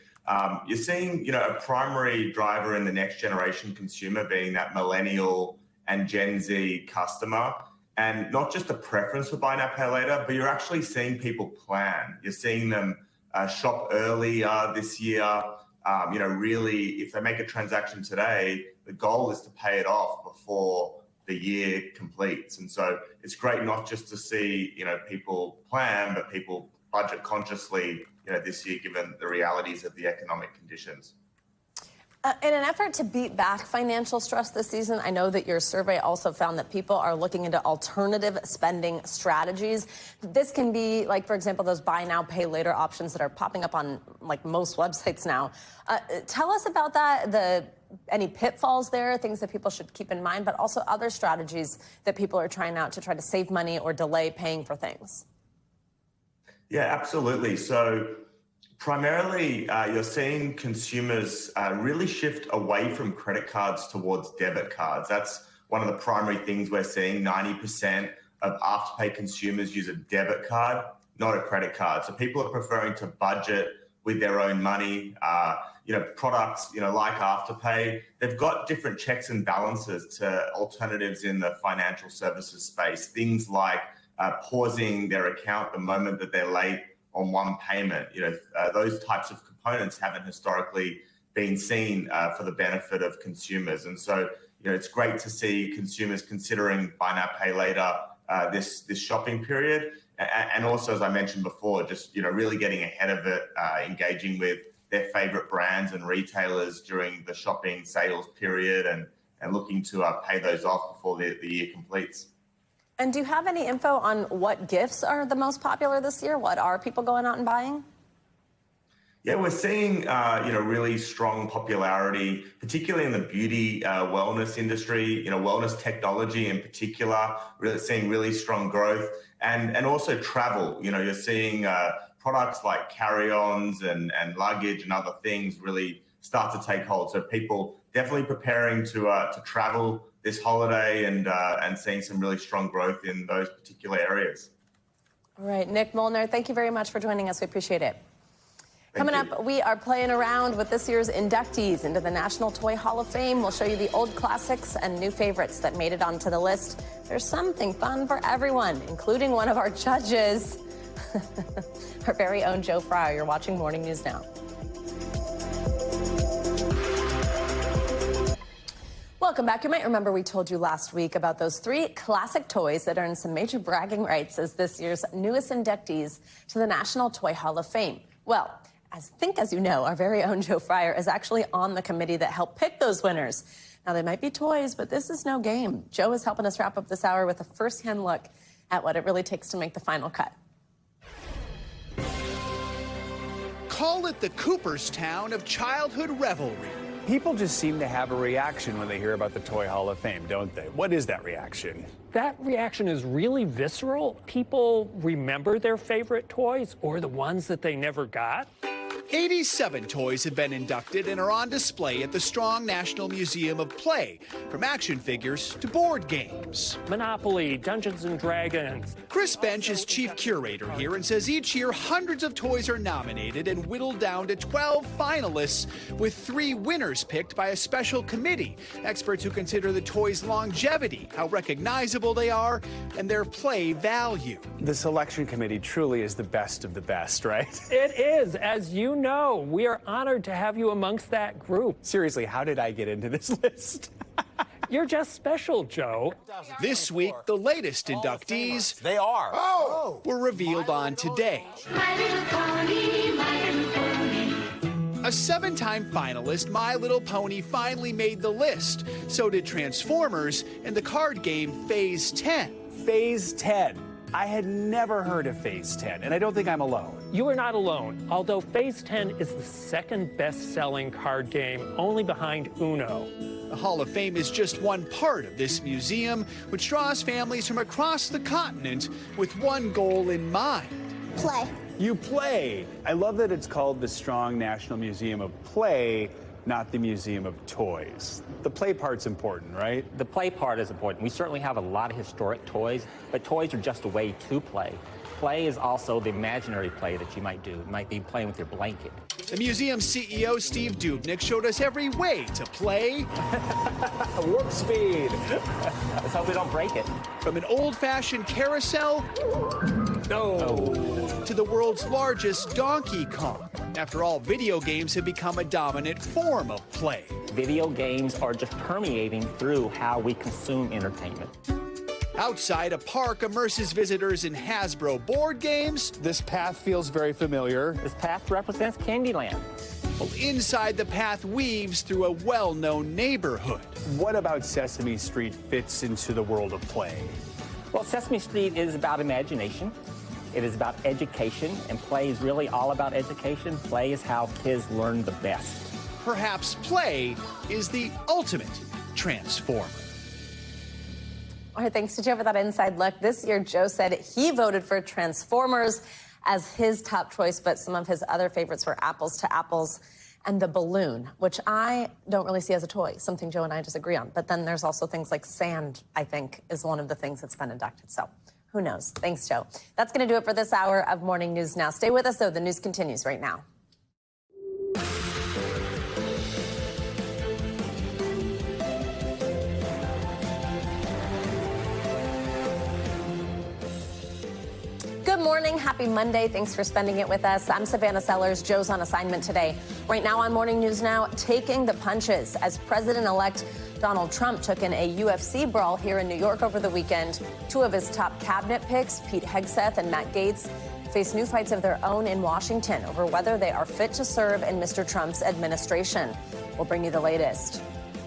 You're seeing, a primary driver in the next generation consumer being that millennial and Gen Z customer, and not just a preference for buy now, pay later, but you're actually seeing people plan. You're seeing them shop early this year. Really, if they make a transaction today, the goal is to pay it off before the year completes. And so it's great not just to see, people plan, but people budget consciously, this year, given the realities of the economic conditions. In an effort to beat back financial stress this season, I know that your survey also found that people are looking into alternative spending strategies. This can be, like, for example, those buy now, pay later options that are popping up on, like, most websites now. Tell us about that, any pitfalls there, things that people should keep in mind, but also other strategies that people are trying out to try to save money or delay paying for things. Yeah, absolutely. So primarily, you're seeing consumers really shift away from credit cards towards debit cards. That's one of the primary things we're seeing. 90% of Afterpay consumers use a debit card, not a credit card. So people are preferring to budget with their own money. Products, like Afterpay, they've got different checks and balances to alternatives in the financial services space. Things like pausing their account the moment that they're late on one payment. Those types of components haven't historically been seen for the benefit of consumers. And so, it's great to see consumers considering buy now, pay later this shopping period. And also, as I mentioned before, just, really getting ahead of it, engaging with their favorite brands and retailers during the shopping sales period and looking to pay those off before the year completes. And do you have any info on what gifts are the most popular this year? What are people going out and buying? Yeah, we're seeing, really strong popularity, particularly in the beauty wellness industry, wellness technology in particular, really seeing really strong growth, and also travel. You're seeing products like carry-ons and luggage and other things really start to take hold. So people definitely preparing to travel this holiday and seeing some really strong growth in those particular areas. All right, Nick Molnar, thank you very much for joining us. We appreciate it. Coming up, we are playing around with this year's inductees into the National Toy Hall of Fame. We'll show you the old classics and new favorites that made it onto the list. There's something fun for everyone, including one of our judges, our very own Joe Fryer. You're watching Morning News Now. Welcome back. You might remember we told you last week about those 3 classic toys that earned some major bragging rights as this year's newest inductees to the National Toy Hall of Fame. Well, as you know, our very own Joe Fryer is actually on the committee that helped pick those winners. Now, they might be toys, but this is no game. Joe is helping us wrap up this hour with a first-hand look at what it really takes to make the final cut. Call it the Cooperstown of childhood revelry. People just seem to have a reaction when they hear about the Toy Hall of Fame, don't they? What is that reaction? That reaction is really visceral. People remember their favorite toys or the ones that they never got. 87 toys have been inducted and are on display at the Strong National Museum of Play, from action figures to board games. Monopoly, Dungeons and Dragons. Chris Bench is chief curator here and says each year hundreds of toys are nominated and whittled down to 12 finalists, with 3 winners picked by a special committee. Experts who consider the toys' longevity, how recognizable they are, and their play value. The selection committee truly is the best of the best, right? It is, as you know. We are honored to have you amongst that group. Seriously, how did I get into this list? You're just special, Joe. This week, the latest inductees were revealed on Today. A 7-time finalist, My Little Pony finally made the list. So did Transformers and the card game Phase 10. Phase 10. I had never heard of Phase 10, and I don't think I'm alone. You are not alone, although Phase 10 is the second best-selling card game, only behind Uno. The Hall of Fame is just one part of this museum, which draws families from across the continent with one goal in mind. Play. You play. I love that it's called the Strong National Museum of Play, not the Museum of Toys. The play part's important, right? The play part is important. We certainly have a lot of historic toys, but toys are just a way to play. Play is also the imaginary play that you might do. It might be playing with your blanket. The museum's CEO, Steve Dubnyk, showed us every way to play. Warp speed. Let's hope we don't break it. From an old-fashioned carousel to the world's largest Donkey Kong. After all, video games have become a dominant form of play. Video games are just permeating through how we consume entertainment. Outside, a park immerses visitors in Hasbro board games. This path feels very familiar. This path represents Candyland. While inside, the path weaves through a well-known neighborhood. What about Sesame Street fits into the world of play? Well, Sesame Street is about imagination. It is about education, and play is really all about education. Play is how kids learn the best. Perhaps play is the ultimate transformer. All right, thanks to Joe for that inside look. This year, Joe said he voted for Transformers as his top choice, but some of his other favorites were Apples to Apples and the balloon, which I don't really see as a toy, something Joe and I disagree on. But then there's also things like sand, I think, is one of the things that's been inducted. So who knows? Thanks, Joe. That's going to do it for this hour of Morning News Now. Stay with us, though. The news continues right now. Good morning. Happy Monday. Thanks for spending it with us. I'm Savannah Sellers. Joe's on assignment today. Right now on Morning News Now, taking the punches as President-elect Donald Trump took in a UFC brawl here in New York over the weekend. 2 of his top cabinet picks, Pete Hegseth and Matt Gaetz, face new fights of their own in Washington over whether they are fit to serve in Mr. Trump's administration. We'll bring you the latest.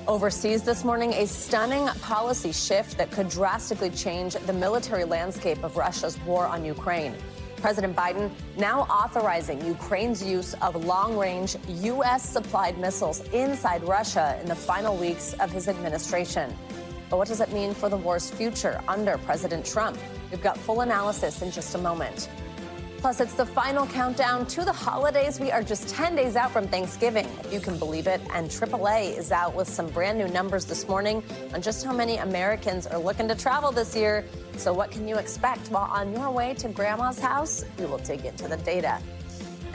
Overseas this morning, a stunning policy shift that could drastically change the military landscape of Russia's war on Ukraine. President Biden now authorizing Ukraine's use of long-range U.S.-supplied missiles inside Russia in the final weeks of his administration. But what does it mean for the war's future under President Trump? We've got full analysis in just a moment. Plus, it's the final countdown to the holidays. We are just 10 days out from Thanksgiving, if you can believe it. And AAA is out with some brand new numbers this morning on just how many Americans are looking to travel this year. So what can you expect while on your way to Grandma's house? We will dig into the data.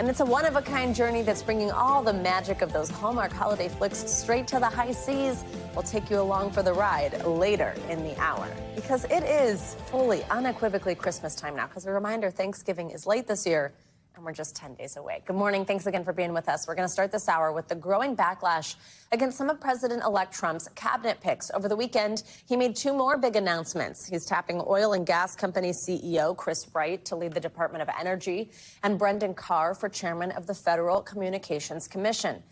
And it's a one-of-a-kind journey that's bringing all the magic of those Hallmark holiday flicks straight to the high seas. We'll take you along for the ride later in the hour, because it is fully, unequivocally Christmas time now. Because a reminder, Thanksgiving is late this year, and we're just 10 days away. Good morning. Thanks again for being with us. We're going to start this hour with the growing backlash against some of President-elect Trump's cabinet picks. Over the weekend, he made two more big announcements. He's tapping oil and gas company CEO Chris Wright to lead the Department of Energy and Brendan Carr for chairman of the Federal Communications Commission.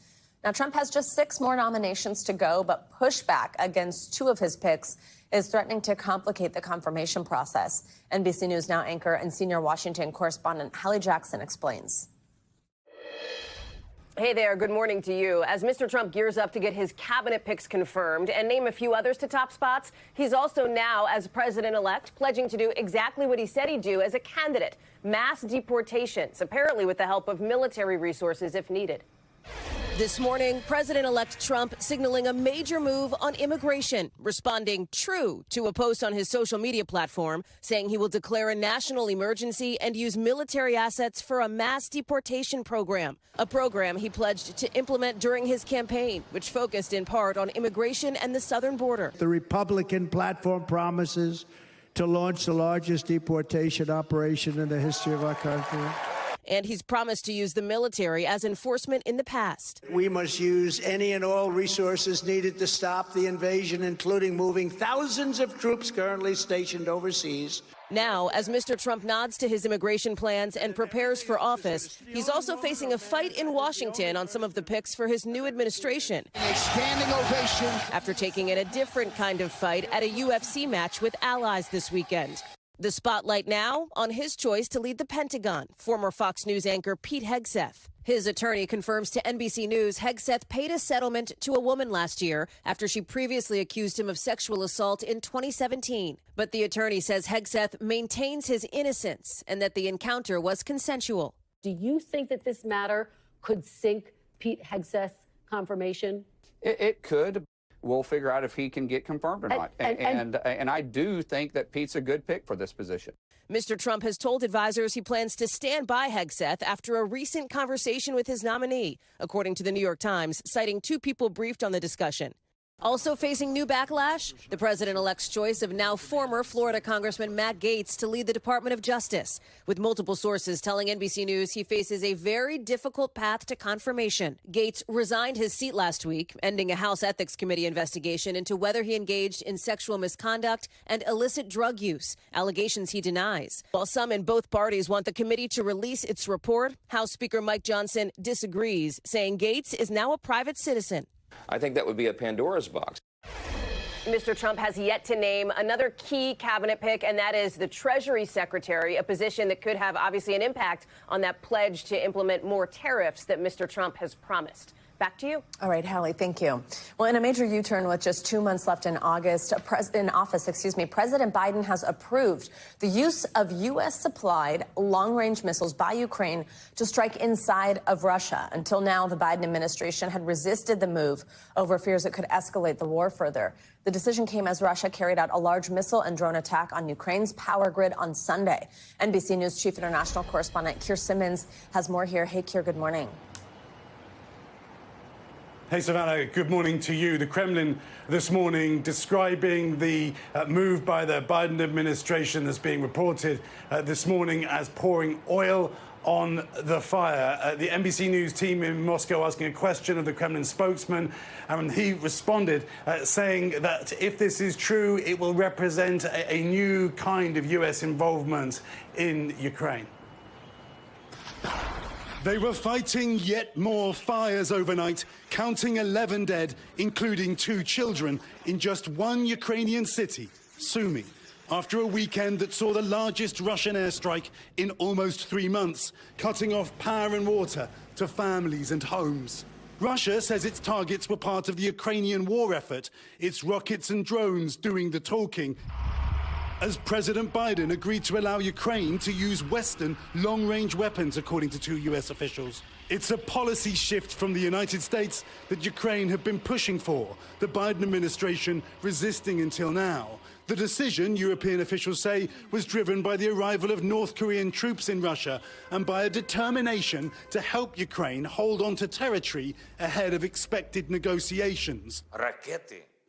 Now, Trump has just 6 more nominations to go, but pushback against 2 of his picks is threatening to complicate the confirmation process. NBC News Now anchor and senior Washington correspondent Hallie Jackson explains. Hey there, good morning to you. As Mr. Trump gears up to get his cabinet picks confirmed and name a few others to top spots, he's also now, as president-elect, pledging to do exactly what he said he'd do as a candidate: mass deportations, apparently with the help of military resources if needed. This morning, President-elect Trump signaling a major move on immigration, responding true to a post on his social media platform, saying he will declare a national emergency and use military assets for a mass deportation program, a program he pledged to implement during his campaign, which focused in part on immigration and the southern border. The Republican platform promises to launch the largest deportation operation in the history of our country. And he's promised to use the military as enforcement in the past. We must use any and all resources needed to stop the invasion, including moving thousands of troops currently stationed overseas. Now, as Mr. Trump nods to his immigration plans and prepares for office, he's also facing a fight in Washington on some of the picks for his new administration. A standing ovation. After taking in a different kind of fight at a UFC match with allies this weekend. The spotlight now on his choice to lead the Pentagon, former Fox News anchor Pete Hegseth. His attorney confirms to NBC News Hegseth paid a settlement to a woman last year after she previously accused him of sexual assault in 2017. But the attorney says Hegseth maintains his innocence and that the encounter was consensual. Do you think that this matter could sink Pete Hegseth's confirmation? It could. We'll figure out if he can get confirmed or not. And I do think that Pete's a good pick for this position. Mr. Trump has told advisors he plans to stand by Hegseth after a recent conversation with his nominee, according to the New York Times, citing 2 people briefed on the discussion. Also facing new backlash, the president-elect's choice of now former Florida Congressman Matt Gaetz to lead the Department of Justice, with multiple sources telling NBC News he faces a very difficult path to confirmation. Gaetz resigned his seat last week, ending a House Ethics Committee investigation into whether he engaged in sexual misconduct and illicit drug use, allegations he denies. While some in both parties want the committee to release its report, House Speaker Mike Johnson disagrees, saying Gaetz is now a private citizen. I think that would be a Pandora's box. Mr. Trump has yet to name another key cabinet pick, and that is the Treasury Secretary, a position that could have obviously an impact on that pledge to implement more tariffs that Mr. Trump has promised. Back to you. All right, Hallie, thank you. Well, in a major U-turn with just 2 months left in office, President Biden has approved the use of U.S.-supplied long-range missiles by Ukraine to strike inside of Russia. Until now, the Biden administration had resisted the move over fears it could escalate the war further. The decision came as Russia carried out a large missile and drone attack on Ukraine's power grid on Sunday. NBC News chief international correspondent Keir Simmons has more here. Hey, Keir, good morning. Hey, Savannah, good morning to you. The Kremlin this morning describing the move by the Biden administration that's being reported this morning as pouring oil on the fire. The NBC News team in Moscow asking a question of the Kremlin spokesman, and he responded saying that if this is true, it will represent a new kind of U.S. involvement in Ukraine. They were fighting yet more fires overnight, counting 11 dead, including 2 children, in just one Ukrainian city, Sumy. after a weekend that saw the largest Russian airstrike in almost 3 months, cutting off power and water to families and homes. Russia says its targets were part of the Ukrainian war effort, its rockets and drones doing the talking, as President Biden agreed to allow Ukraine to use Western long-range weapons, according to 2 U.S. officials. It's a policy shift from the United States that Ukraine had been pushing for, the Biden administration resisting until now. The decision, European officials say, was driven by the arrival of North Korean troops in Russia and by a determination to help Ukraine hold on to territory ahead of expected negotiations.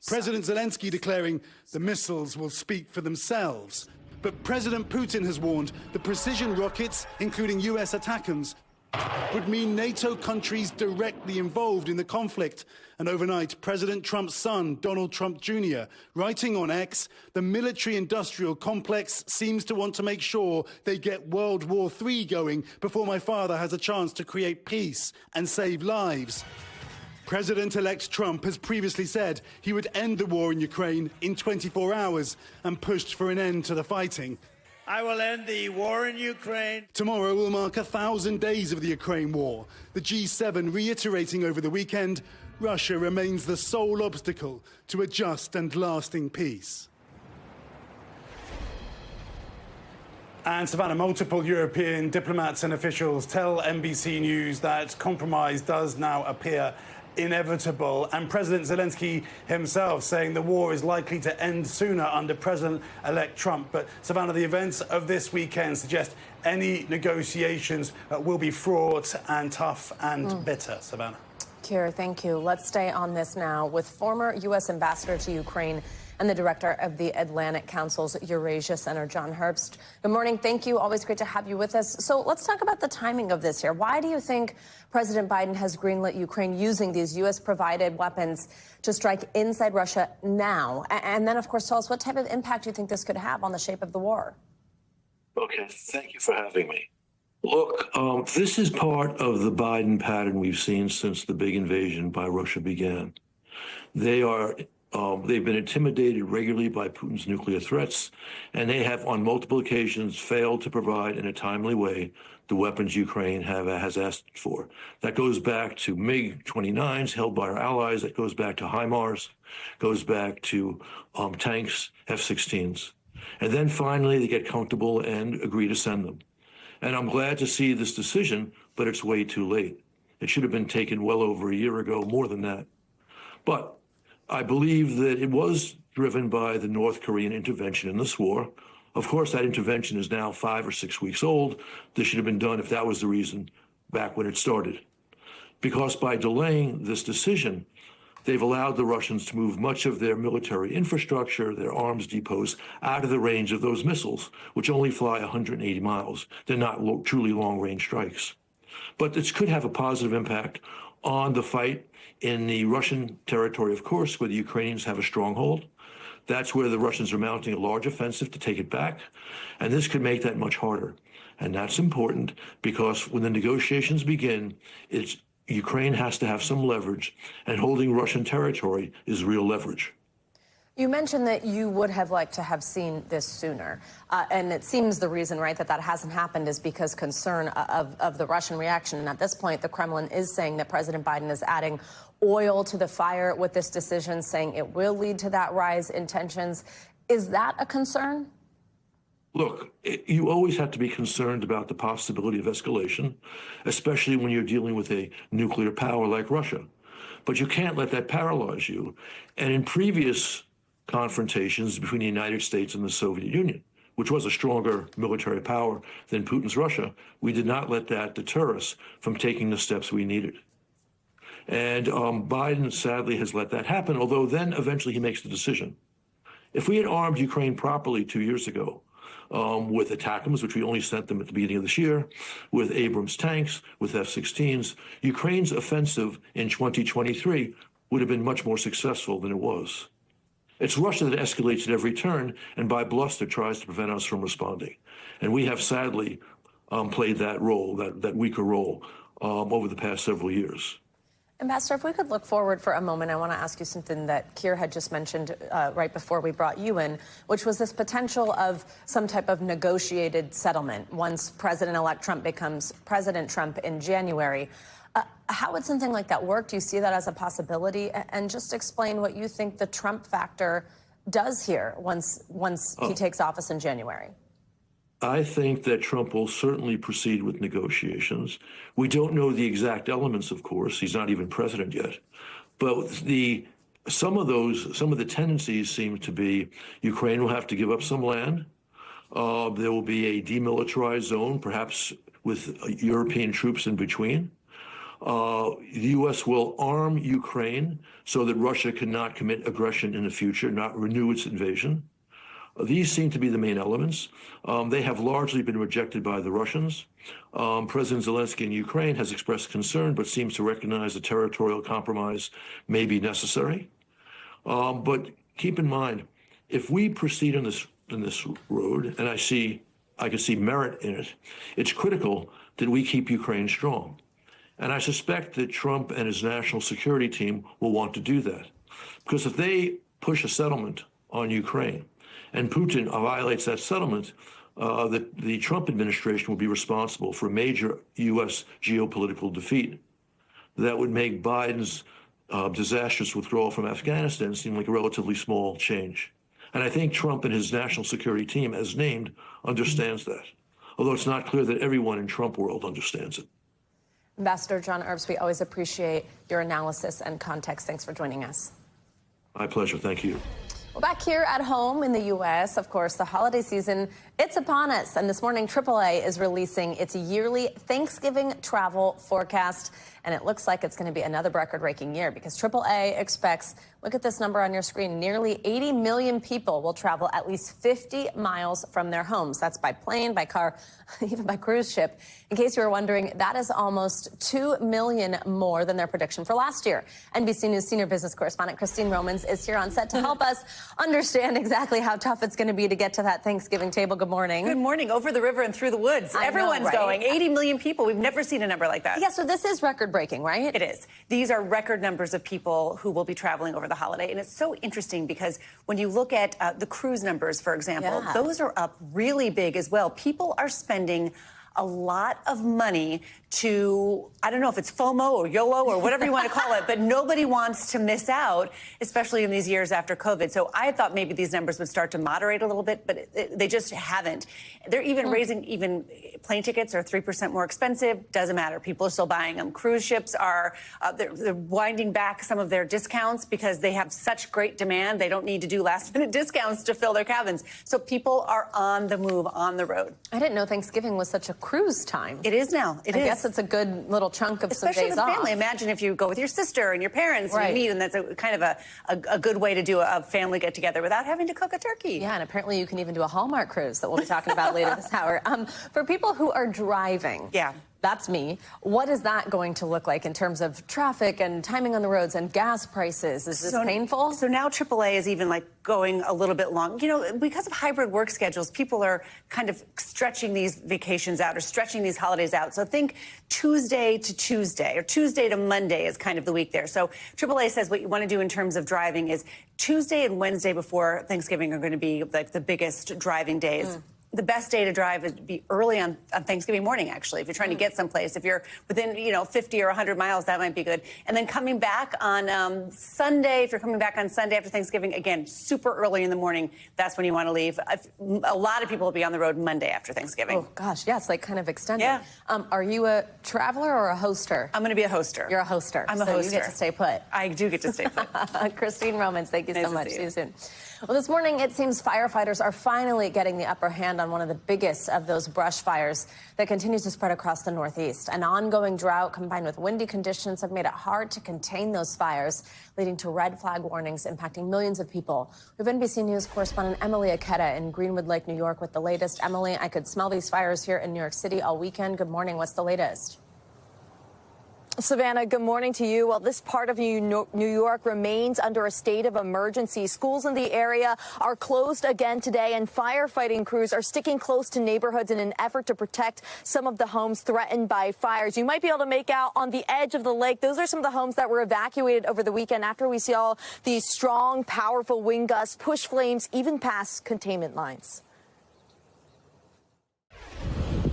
President Zelensky declaring the missiles will speak for themselves. But President Putin has warned the precision rockets, including US ATACMS, would mean NATO countries directly involved in the conflict. And overnight, President Trump's son, Donald Trump Jr., writing on X, the military-industrial complex seems to want to make sure they get World War III going before my father has a chance to create peace and save lives. President-elect Trump has previously said he would end the war in Ukraine in 24 hours and pushed for an end to the fighting. I will end the war in Ukraine. Tomorrow will mark 1,000 days of the Ukraine war. The G7 reiterating over the weekend, Russia remains the sole obstacle to a just and lasting peace. And Savannah, multiple European diplomats and officials tell NBC News that compromise does now appear inevitable, and President Zelensky himself saying the war is likely to end sooner under President-elect Trump. But, Savannah, the events of this weekend suggest any negotiations will be fraught and tough and bitter. Savannah. Keir, thank you. Let's stay on this now with former U.S. Ambassador to Ukraine and the director of the Atlantic Council's Eurasia Center, John Herbst. Good morning. Thank you. Always great to have you with us. So let's talk about the timing of this here. Why do you think President Biden has greenlit Ukraine using these U.S.-provided weapons to strike inside Russia now? And then, of course, tell us what type of impact you think this could have on the shape of the war. Okay, thank you for having me. Look, this is part of the Biden pattern we've seen since the big invasion by Russia began. They've been intimidated regularly by Putin's nuclear threats, and they have on multiple occasions failed to provide in a timely way the weapons Ukraine has asked for. That goes back to MiG-29s held by our allies. That goes back to HIMARS, goes back to tanks, F-16s. And then finally they get comfortable and agree to send them. And I'm glad to see this decision, but it's way too late. It should have been taken well over a year ago, more than that. But I believe that it was driven by the North Korean intervention in this war. Of course, that intervention is now 5 or 6 weeks old. This should have been done, if that was the reason, back when it started. Because by delaying this decision, they've allowed the Russians to move much of their military infrastructure, their arms depots, out of the range of those missiles, which only fly 180 miles. They're not truly long-range strikes. But this could have a positive impact on the fight in the Russian territory, of course, where the Ukrainians have a stronghold. That's where the Russians are mounting a large offensive to take it back. And this could make that much harder. And that's important because when the negotiations begin, Ukraine has to have some leverage, and holding Russian territory is real leverage. You mentioned that you would have liked to have seen this sooner. And it seems the reason, right, that hasn't happened is because concern of the Russian reaction. And at this point, the Kremlin is saying that President Biden is adding oil to the fire with this decision, saying it will lead to that rise in tensions. Is that a concern? Look, you always have to be concerned about the possibility of escalation, especially when you're dealing with a nuclear power like Russia. But you can't let that paralyze you. And in previous confrontations between the United States and the Soviet Union, which was a stronger military power than Putin's Russia, we did not let that deter us from taking the steps we needed. And Biden, sadly, has let that happen, although then eventually he makes the decision. If we had armed Ukraine properly 2 years ago, with ATACMS, which we only sent them at the beginning of this year, with Abrams tanks, with F-16s, Ukraine's offensive in 2023 would have been much more successful than it was. It's Russia that escalates at every turn and by bluster tries to prevent us from responding. And we have sadly played that role, that weaker role, over the past several years. Ambassador, if we could look forward for a moment, I want to ask you something that Keir had just mentioned right before we brought you in, which was this potential of some type of negotiated settlement once President-elect Trump becomes President Trump in January. How would something like that work? Do you see that as a possibility? And just explain what you think the Trump factor does here once he takes office in January. I think that Trump will certainly proceed with negotiations. We don't know the exact elements, of course. He's not even president yet. But some of the tendencies seem to be Ukraine will have to give up some land. There will be a demilitarized zone, perhaps with European troops in between. The U.S. will arm Ukraine so that Russia cannot commit aggression in the future, not renew its invasion. These seem to be the main elements. They have largely been rejected by the Russians. President Zelensky in Ukraine has expressed concern, but seems to recognize a territorial compromise may be necessary. But keep in mind, if we proceed in this road, and I can see merit in it, it's critical that we keep Ukraine strong. And I suspect that Trump and his national security team will want to do that. Because if they push a settlement on Ukraine, and Putin violates that settlement, the Trump administration will be responsible for a major U.S. geopolitical defeat that would make Biden's disastrous withdrawal from Afghanistan seem like a relatively small change. And I think Trump and his national security team, as named, understands that, although it's not clear that everyone in Trump world understands it. Ambassador John Erbs, we always appreciate your analysis and context. Thanks for joining us. My pleasure. Thank you. Well, back here at home in the U.S., of course, the holiday season, it's upon us. And this morning, AAA is releasing its yearly Thanksgiving travel forecast. And it looks like it's going to be another record-breaking year because AAA expects, look at this number on your screen, nearly 80 million people will travel at least 50 miles from their homes. That's by plane, by car, even by cruise ship. In case you were wondering, that is almost 2 million more than their prediction for last year. NBC News senior business correspondent Christine Romans is here on set to help us understand exactly how tough it's going to be to get to that Thanksgiving table. Good morning. Good morning. Over the river and through the woods. Everyone's going. 80 million people. We've never seen a number like that. Yeah, so this is record-breaking, right? It is. These are record numbers of people who will be traveling over the holiday. And it's so interesting because when you look at the cruise numbers, for example, those are up really big as well. People are spending a lot of money to, I don't know if it's FOMO or YOLO or whatever you want to call it, but nobody wants to miss out, especially in these years after COVID. So I thought maybe these numbers would start to moderate a little bit, but they just haven't. They're even raising, even plane tickets are 3% more expensive. Doesn't matter. People are still buying them. Cruise ships are, they're winding back some of their discounts because they have such great demand. They don't need to do last minute discounts to fill their cabins. So people are on the move, on the road. I didn't know Thanksgiving was such a cruise time. It is now. It is. I guess it's a good little chunk of some days off. Especially with family. Imagine if you go with your sister and your parents and you meet, and that's kind of a good way to do a family get-together without having to cook a turkey. Yeah, and apparently you can even do a Hallmark cruise that we'll be talking about later this hour. For people who are driving, that's me. What is that going to look like in terms of traffic and timing on the roads and gas prices? Is this painful? So now AAA is even like going a little bit long. You know, because of hybrid work schedules, people are kind of stretching these vacations out or stretching these holidays out. So think Tuesday to Tuesday or Tuesday to Monday is kind of the week there. So AAA says what you want to do in terms of driving is Tuesday and Wednesday before Thanksgiving are going to be like the biggest driving days. The best day to drive is to be early on Thanksgiving morning, actually, if you're trying to get someplace. If you're within, 50 or 100 miles, that might be good. And then coming back on Sunday, if you're coming back on Sunday after Thanksgiving, again, super early in the morning, that's when you want to leave. A lot of people will be on the road Monday after Thanksgiving. Oh, gosh, yeah, it's like kind of extended. Yeah. Are you a traveler or a hoster? I'm going to be a hoster. You're a hoster. I'm a so hoster. You get to stay put. I do get to stay put. Christine Romans, thank you so much. See you soon. Well, this morning, it seems firefighters are finally getting the upper hand on one of the biggest of those brush fires that continues to spread across the Northeast. An ongoing drought combined with windy conditions have made it hard to contain those fires, leading to red flag warnings impacting millions of people. We have NBC News correspondent Emily Aketa in Greenwood Lake, New York, with the latest. Emily, I could smell these fires here in New York City all weekend. Good morning. What's the latest? Savannah, good morning to you. Well, this part of New York remains under a state of emergency. Schools in the area are closed again today, and firefighting crews are sticking close to neighborhoods in an effort to protect some of the homes threatened by fires. You might be able to make out on the edge of the lake. Those are some of the homes that were evacuated over the weekend after we see all these strong, powerful wind gusts push flames even past containment lines.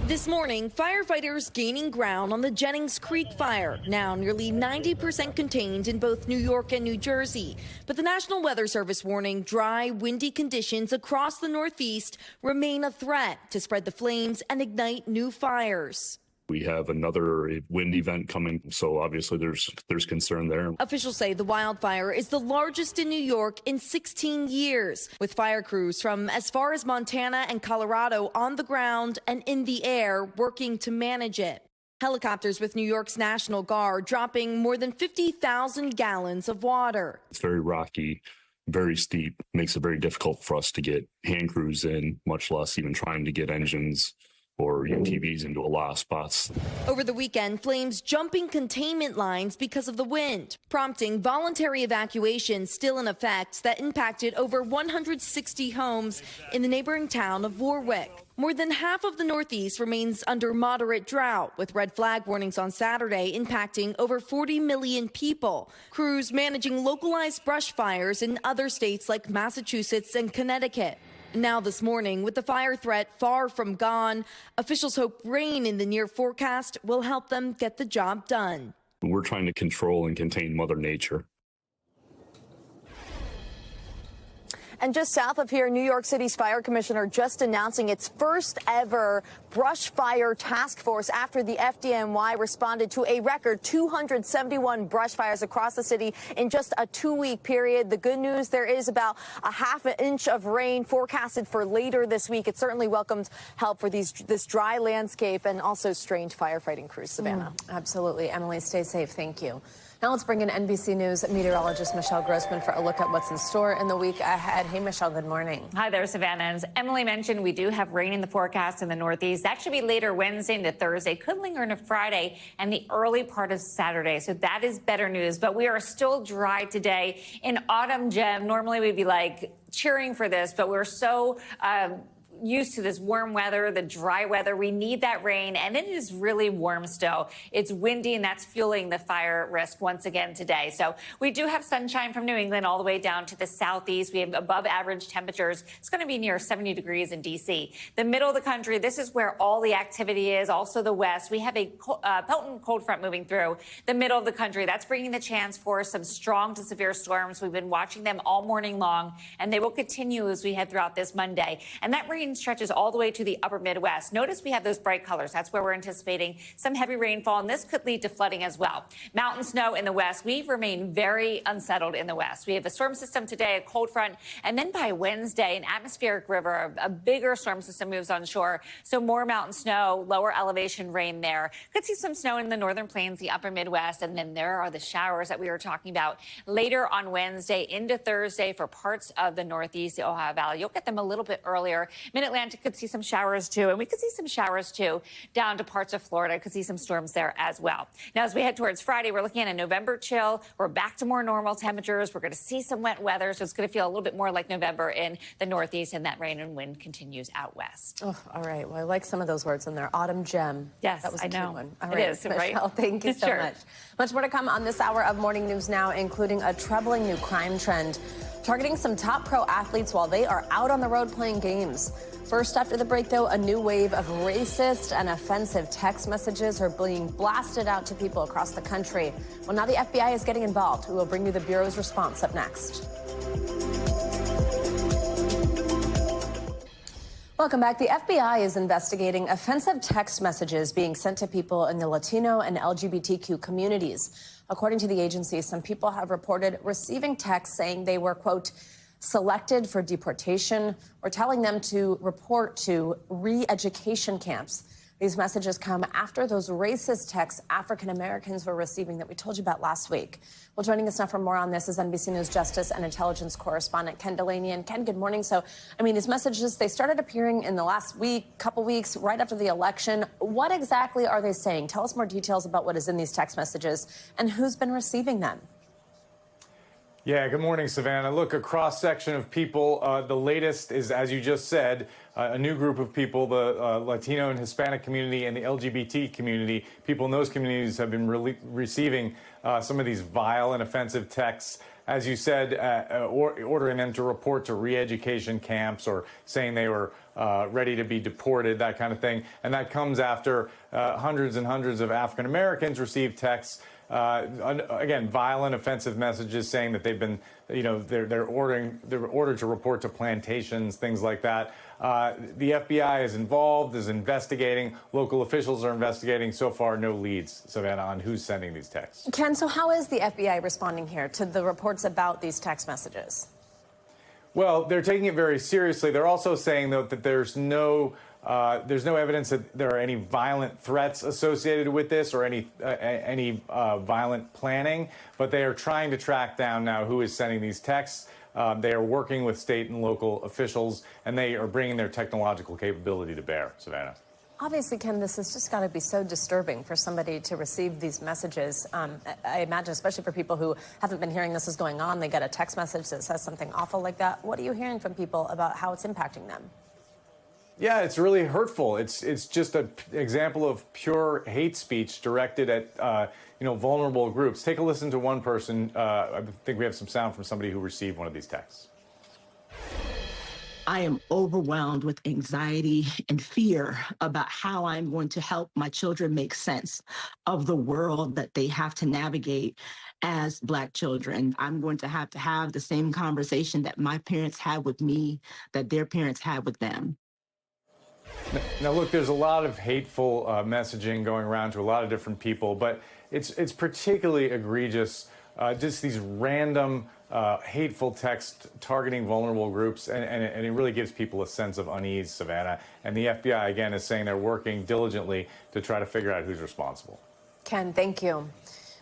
This morning, firefighters gaining ground on the Jennings Creek fire, now nearly 90% contained in both New York and New Jersey. But the National Weather Service warning dry, windy conditions across the Northeast remain a threat to spread the flames and ignite new fires. We have another wind event coming, so obviously there's concern there. Officials say the wildfire is the largest in New York in 16 years, with fire crews from as far as Montana and Colorado on the ground and in the air working to manage it. Helicopters with New York's National Guard dropping more than 50,000 gallons of water. It's very rocky, very steep, makes it very difficult for us to get hand crews in, much less even trying to get engines or UTVs into a lot of spots. Over the weekend, flames jumping containment lines because of the wind, prompting voluntary evacuations still in effect that impacted over 160 homes in the neighboring town of Warwick. More than half of the Northeast remains under moderate drought, with red flag warnings on Saturday impacting over 40 million people. Crews managing localized brush fires in other states like Massachusetts and Connecticut. Now this morning, with the fire threat far from gone, officials hope rain in the near forecast will help them get the job done. We're trying to control and contain Mother Nature. And just south of here, New York City's fire commissioner just announcing its first ever brush fire task force after the FDNY responded to a record 271 brush fires across the city in just a 2-week period. The good news, there is about a half an inch of rain forecasted for later this week. It certainly welcomed help for this dry landscape and also strained firefighting crews. Savannah. Absolutely. Emily, stay safe. Thank you. Now let's bring in NBC News meteorologist Michelle Grossman for a look at what's in store in the week ahead. Hey, Michelle, good morning. Hi there, Savannah. As Emily mentioned, we do have rain in the forecast in the Northeast. That should be later Wednesday into Thursday, could linger into Friday and the early part of Saturday. So that is better news. But we are still dry today in Autumn Gem. Normally we'd be like cheering for this, but we're so used to this warm weather, the dry weather. We need that rain, and it is really warm still. It's windy, and that's fueling the fire risk once again today. So we do have sunshine from New England all the way down to the southeast. We have above average temperatures. It's going to be near 70 degrees in D.C. The middle of the country, this is where all the activity is. Also the west, we have a potent cold front moving through the middle of the country. That's bringing the chance for some strong to severe storms. We've been watching them all morning long, and they will continue as we head throughout this Monday. And that rain stretches all the way to the upper Midwest. Notice we have those bright colors. That's where we're anticipating some heavy rainfall, and this could lead to flooding as well. Mountain snow in the west. We remain very unsettled in the west. We have a storm system today, a cold front, and then by Wednesday, an atmospheric river, a bigger storm system moves onshore. So more mountain snow, lower elevation rain there. Could see some snow in the northern plains, the upper Midwest, and then there are the showers that we were talking about later on Wednesday into Thursday for parts of the Northeast, the Ohio Valley. You'll get them a little bit earlier. Mid-Atlantic could see some showers too, and we could see some showers too down to parts of Florida. Could see some storms there as well. Now, as we head towards Friday, we're looking at a November chill. We're back to more normal temperatures. We're going to see some wet weather, so it's going to feel a little bit more like November in the Northeast, and that rain and wind continues out west. Oh, all right. Well, I like some of those words in there. Autumn Gem. Yes, that was a cute one. All it right, is, Michelle, right? Thank you so Sure. much. Much more to come on this hour of Morning News Now, including a troubling new crime trend targeting some top pro athletes while they are out on the road playing games. First, after the break, though, a new wave of racist and offensive text messages are being blasted out to people across the country. Well, now the FBI is getting involved. We will bring you the Bureau's response up next. Welcome back. The FBI is investigating offensive text messages being sent to people in the Latino and LGBTQ communities. According to the agency, some people have reported receiving texts saying they were, quote, selected for deportation or telling them to report to re-education camps. These messages come after those racist texts African Americans were receiving that we told you about last week. Well, joining us now for more on this is NBC News Justice and Intelligence correspondent Ken Delaney. And Ken, good morning. So, I mean, these messages, they started appearing in the last week, couple weeks, right after the election. What exactly are they saying? Tell us more details about what is in these text messages and who's been receiving them. Yeah, good morning, Savannah. Look, a cross-section of people. The latest is, as you just said, a new group of people, the Latino and Hispanic community and the LGBT community. People in those communities have been receiving some of these vile and offensive texts, as you said, ordering them to report to re-education camps or saying they were ready to be deported, that kind of thing. And that comes after hundreds and hundreds of African Americans received texts. Again, violent, offensive messages saying that they've been, they're ordered to report to plantations, things like that. The FBI is involved, is investigating. Local officials are investigating. So far, no leads, Savannah, on who's sending these texts. Ken, so how is the FBI responding here to the reports about these text messages? Well, they're taking it very seriously. They're also saying, though, that there's no evidence that there are any violent threats associated with this or any violent planning, but they are trying to track down now who is sending these texts. They are working with state and local officials, and they are bringing their technological capability to bear, Savannah. Obviously, Ken, this has just got to be so disturbing for somebody to receive these messages. I imagine, especially for people who haven't been hearing this is going on, they get a text message that says something awful like that. What are you hearing from people about how it's impacting them? Yeah, it's really hurtful. It's just an example of pure hate speech directed at vulnerable groups. Take a listen to one person. I think we have some sound from somebody who received one of these texts. I am overwhelmed with anxiety and fear about how I'm going to help my children make sense of the world that they have to navigate as Black children. I'm going to have the same conversation that my parents had with me, that their parents had with them. Now, look, there's a lot of hateful messaging going around to a lot of different people, but it's particularly egregious, just these random hateful texts targeting vulnerable groups, and it really gives people a sense of unease, Savannah. And the FBI, again, is saying they're working diligently to try to figure out who's responsible. Ken, thank you.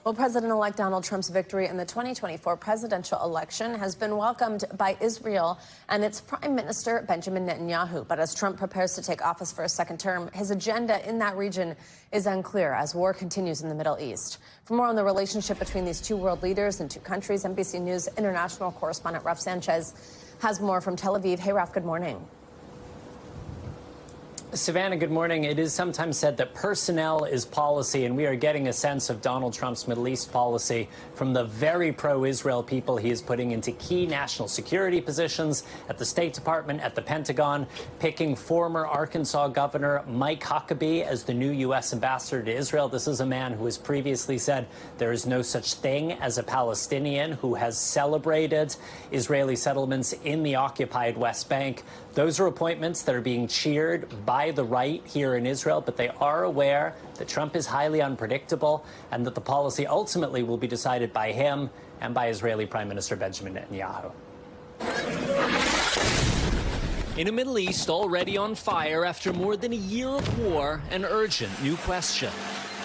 Well, President-elect Donald Trump's victory in the 2024 presidential election has been welcomed by Israel and its Prime Minister Benjamin Netanyahu. But as Trump prepares to take office for a second term, his agenda in that region is unclear as war continues in the Middle East. For more on the relationship between these two world leaders and two countries, NBC News international correspondent Raf Sanchez has more from Tel Aviv. Hey, Raf, good morning. Savannah, good morning. It is sometimes said that personnel is policy, and we are getting a sense of Donald Trump's Middle East policy from the very pro-Israel people he is putting into key national security positions at the State Department, at the Pentagon, picking former Arkansas Governor Mike Huckabee as the new U.S. ambassador to Israel. This is a man who has previously said there is no such thing as a Palestinian, who has celebrated Israeli settlements in the occupied West Bank. Those are appointments that are being cheered by the right here in Israel, but they are aware that Trump is highly unpredictable and that the policy ultimately will be decided by him and by Israeli Prime Minister Benjamin Netanyahu. In a Middle East already on fire after more than a year of war, an urgent new question.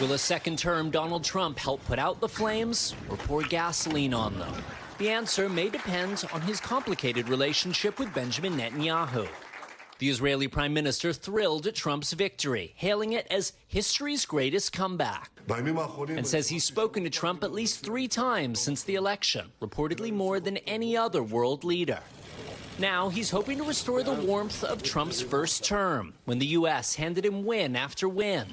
Will a second-term Donald Trump help put out the flames or pour gasoline on them? The answer may depend on his complicated relationship with Benjamin Netanyahu. The Israeli Prime Minister thrilled at Trump's victory, hailing it as history's greatest comeback, and says he's spoken to Trump at least 3 times since the election, reportedly more than any other world leader. Now he's hoping to restore the warmth of Trump's first term, when the U.S. handed him win after win,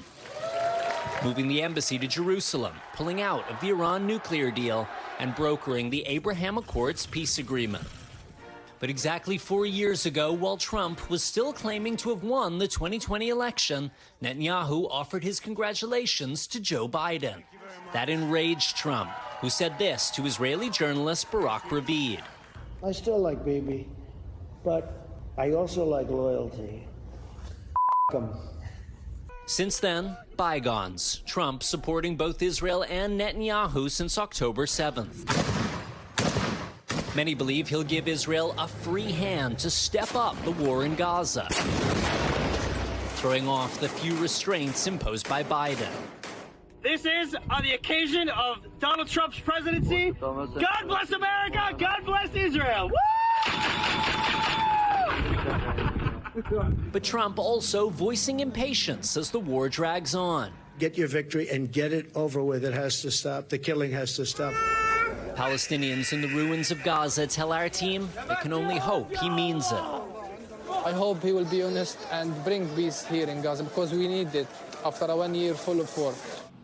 moving the embassy to Jerusalem, pulling out of the Iran nuclear deal, and brokering the Abraham Accords peace agreement. But exactly 4 years ago, while Trump was still claiming to have won the 2020 election, Netanyahu offered his congratulations to Joe Biden. That enraged Trump, who said this to Israeli journalist Barak Ravid. I still like Bibi, but I also like loyalty. F*** 'em. Since then, bygones. Trump supporting both Israel and Netanyahu since October 7th. Many believe he'll give Israel a free hand to step up the war in Gaza. throwing off the few restraints imposed by Biden. This is on the occasion of Donald Trump's presidency. God bless America. God bless Israel. Woo! But Trump also voicing impatience as the war drags on. Get your victory and get it over with. It has to stop. The killing has to stop. Palestinians in the ruins of Gaza tell our team they can only hope he means it. I hope he will be honest and bring peace here in Gaza, because we need it after a 1 year full of war.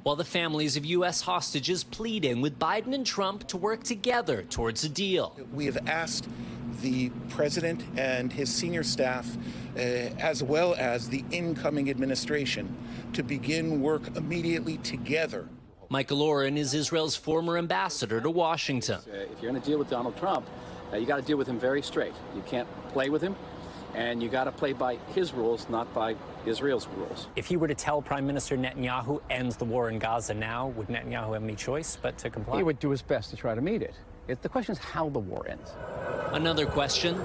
While the families of U.S. hostages pleading with Biden and Trump to work together towards a deal. We have asked the president and his senior staff, as well as the incoming administration, to begin work immediately together. Michael Oren is Israel's former ambassador to Washington. If you're going to deal with Donald Trump, you got to deal with him very straight. You can't play with him, and you got to play by his rules, not by Israel's rules. If he were to tell Prime Minister Netanyahu ends the war in Gaza now, would Netanyahu have any choice but to comply? He would do his best to try to meet it. The question is how the war ends. Another question,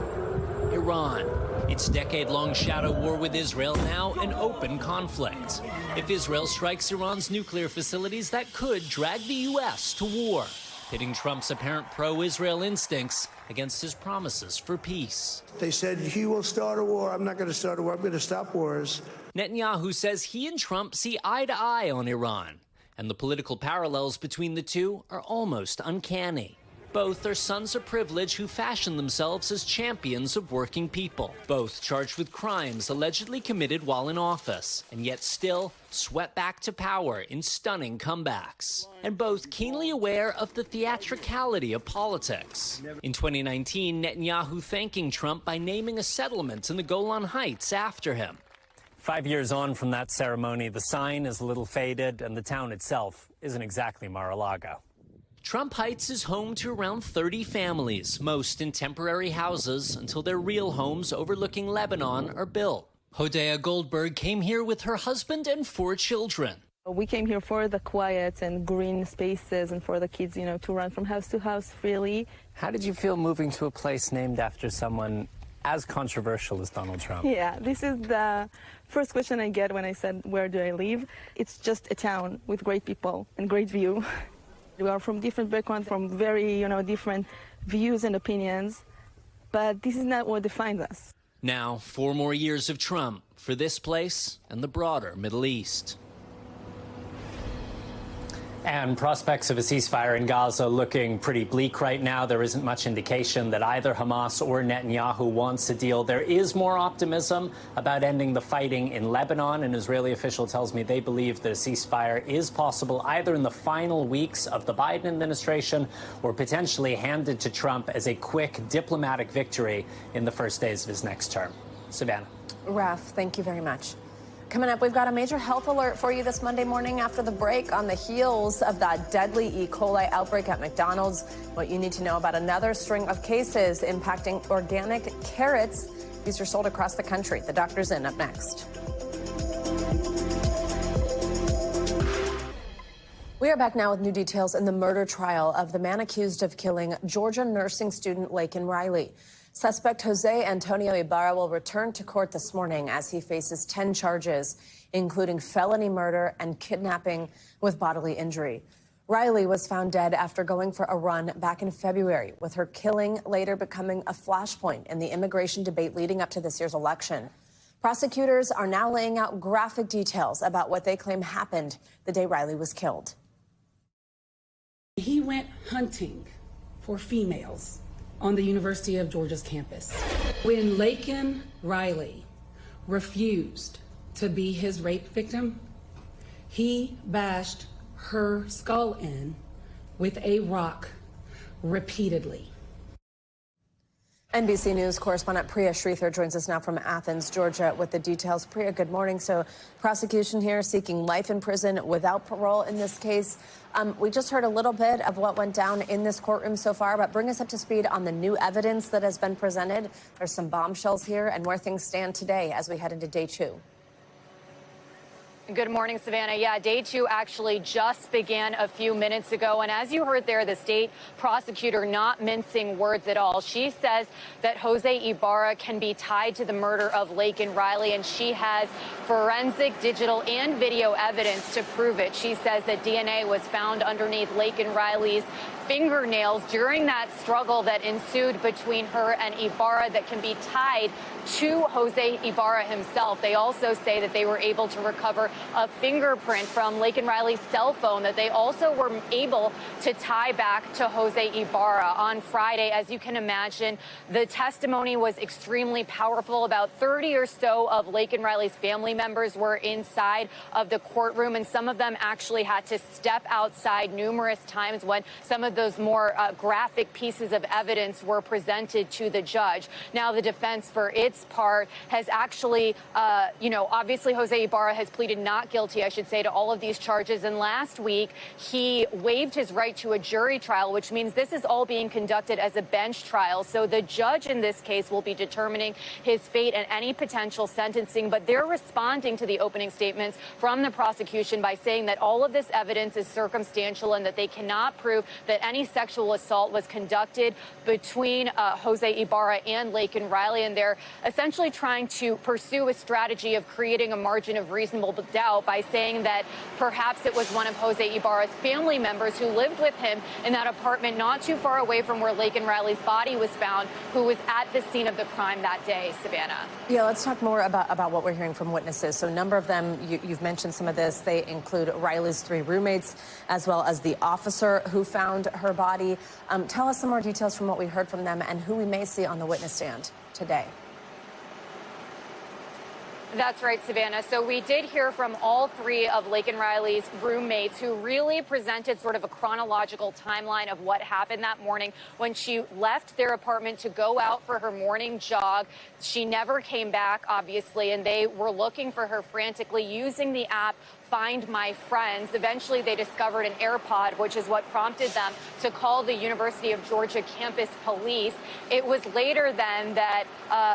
Iran. Its decade-long shadow war with Israel now an open conflict. If Israel strikes Iran's nuclear facilities, that could drag the U.S. to war, pitting Trump's apparent pro-Israel instincts against his promises for peace. They said he will start a war. I'm not going to start a war. I'm going to stop wars. Netanyahu says he and Trump see eye to eye on Iran, and the political parallels between the two are almost uncanny. Both are sons of privilege who fashion themselves as champions of working people. Both charged with crimes allegedly committed while in office, and yet still swept back to power in stunning comebacks. And both keenly aware of the theatricality of politics. In 2019, Netanyahu thanking Trump by naming a settlement in the Golan Heights after him. 5 years on from that ceremony, the sign is a little faded, and the town itself isn't exactly Mar-a-Lago. Trump Heights is home to around 30 families, most in temporary houses until their real homes overlooking Lebanon are built. Hodea Goldberg came here with her husband and 4 children. We came here for the quiet and green spaces and for the kids, to run from house to house freely. How did you feel moving to a place named after someone as controversial as Donald Trump? Yeah, this is the first question I get when I said, where do I live? It's just a town with great people and great view. We are from different backgrounds, from very, different views and opinions, but this is not what defines us. Now, 4 more years of Trump for this place and the broader Middle East. And prospects of a ceasefire in Gaza looking pretty bleak right now. There isn't much indication that either Hamas or Netanyahu wants a deal. There is more optimism about ending the fighting in Lebanon. An Israeli official tells me they believe that a ceasefire is possible either in the final weeks of the Biden administration or potentially handed to Trump as a quick diplomatic victory in the first days of his next term. Savannah. Raf, thank you very much. Coming up, we've got a major health alert for you this Monday morning after the break on the heels of that deadly E. coli outbreak at McDonald's. What you need to know about another string of cases impacting organic carrots. These are sold across the country. The doctor's in up next. We are back now with new details in the murder trial of the man accused of killing Georgia nursing student Laken Riley. Suspect Jose Antonio Ibarra will return to court this morning as he faces 10 charges, including felony murder and kidnapping with bodily injury. Riley was found dead after going for a run back in February, with her killing later becoming a flashpoint in the immigration debate leading up to this year's election. Prosecutors are now laying out graphic details about what they claim happened the day Riley was killed. He went hunting for females on the University of Georgia's campus. When Laken Riley refused to be his rape victim, he bashed her skull in with a rock repeatedly. NBC News correspondent Priya Shrithar joins us now from Athens, Georgia, with the details. Priya, good morning. So, prosecution here seeking life in prison without parole in this case. We just heard a little bit of what went down in this courtroom so far, but bring us up to speed on the new evidence that has been presented. There's some bombshells here and where things stand today as we head into day 2. Good morning, Savannah. Yeah, day two actually just began a few minutes ago. And as you heard there, the state prosecutor not mincing words at all. She says that Jose Ibarra can be tied to the murder of Laken Riley, and she has forensic, digital, and video evidence to prove it. She says that DNA was found underneath Laken Riley's fingernails during that struggle that ensued between her and Ibarra that can be tied to Jose Ibarra himself. They also say that they were able to recover a fingerprint from Laken Riley's cell phone that they also were able to tie back to Jose Ibarra. On Friday, as you can imagine, the testimony was extremely powerful. About 30 or so of Laken Riley's family members were inside of the courtroom, and some of them actually had to step outside numerous times when some of those more graphic pieces of evidence were presented to the judge. Now, the defense, for its part, has actually, obviously Jose Ibarra has pleaded not guilty, I should say, to all of these charges. And last week, he waived his right to a jury trial, which means this is all being conducted as a bench trial. So the judge in this case will be determining his fate and any potential sentencing. But they're responding to the opening statements from the prosecution by saying that all of this evidence is circumstantial and that they cannot prove that any sexual assault was conducted between Jose Ibarra and Laken Riley. And they're essentially trying to pursue a strategy of creating a margin of reasonable doubt by saying that perhaps it was one of Jose Ibarra's family members who lived with him in that apartment not too far away from where Laken Riley's body was found, who was at the scene of the crime that day. Savannah. Yeah, let's talk more about what we're hearing from witnesses. So a number of them, you've mentioned some of this. They include Riley's 3 roommates, as well as the officer who found her body. Tell us some more details from what we heard from them and who we may see on the witness stand today. That's right, Savannah. So we did hear from all 3 of Laken Riley's roommates who really presented sort of a chronological timeline of what happened that morning when she left their apartment to go out for her morning jog. She never came back, obviously, and they were looking for her frantically using the app Find My Friends. Eventually, they discovered an AirPod, which is what prompted them to call the University of Georgia campus police. It was later then that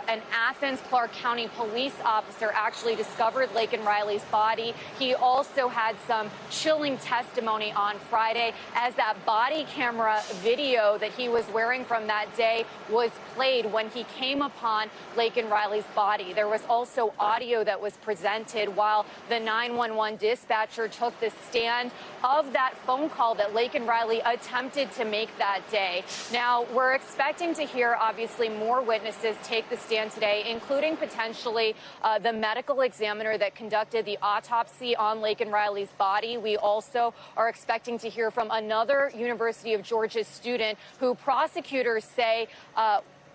an Athens Clark County police officer actually discovered Laken Riley's body. He also had some chilling testimony on Friday as that body camera video that he was wearing from that day was played when he came upon Laken Riley's body. There was also audio that was presented while the 911 dispatcher took the stand of that phone call that Laken Riley attempted to make that day. Now, we're expecting to hear, obviously, more witnesses take the stand today, including potentially the medical examiner that conducted the autopsy on Laken Riley's body. We also are expecting to hear from another University of Georgia student who prosecutors say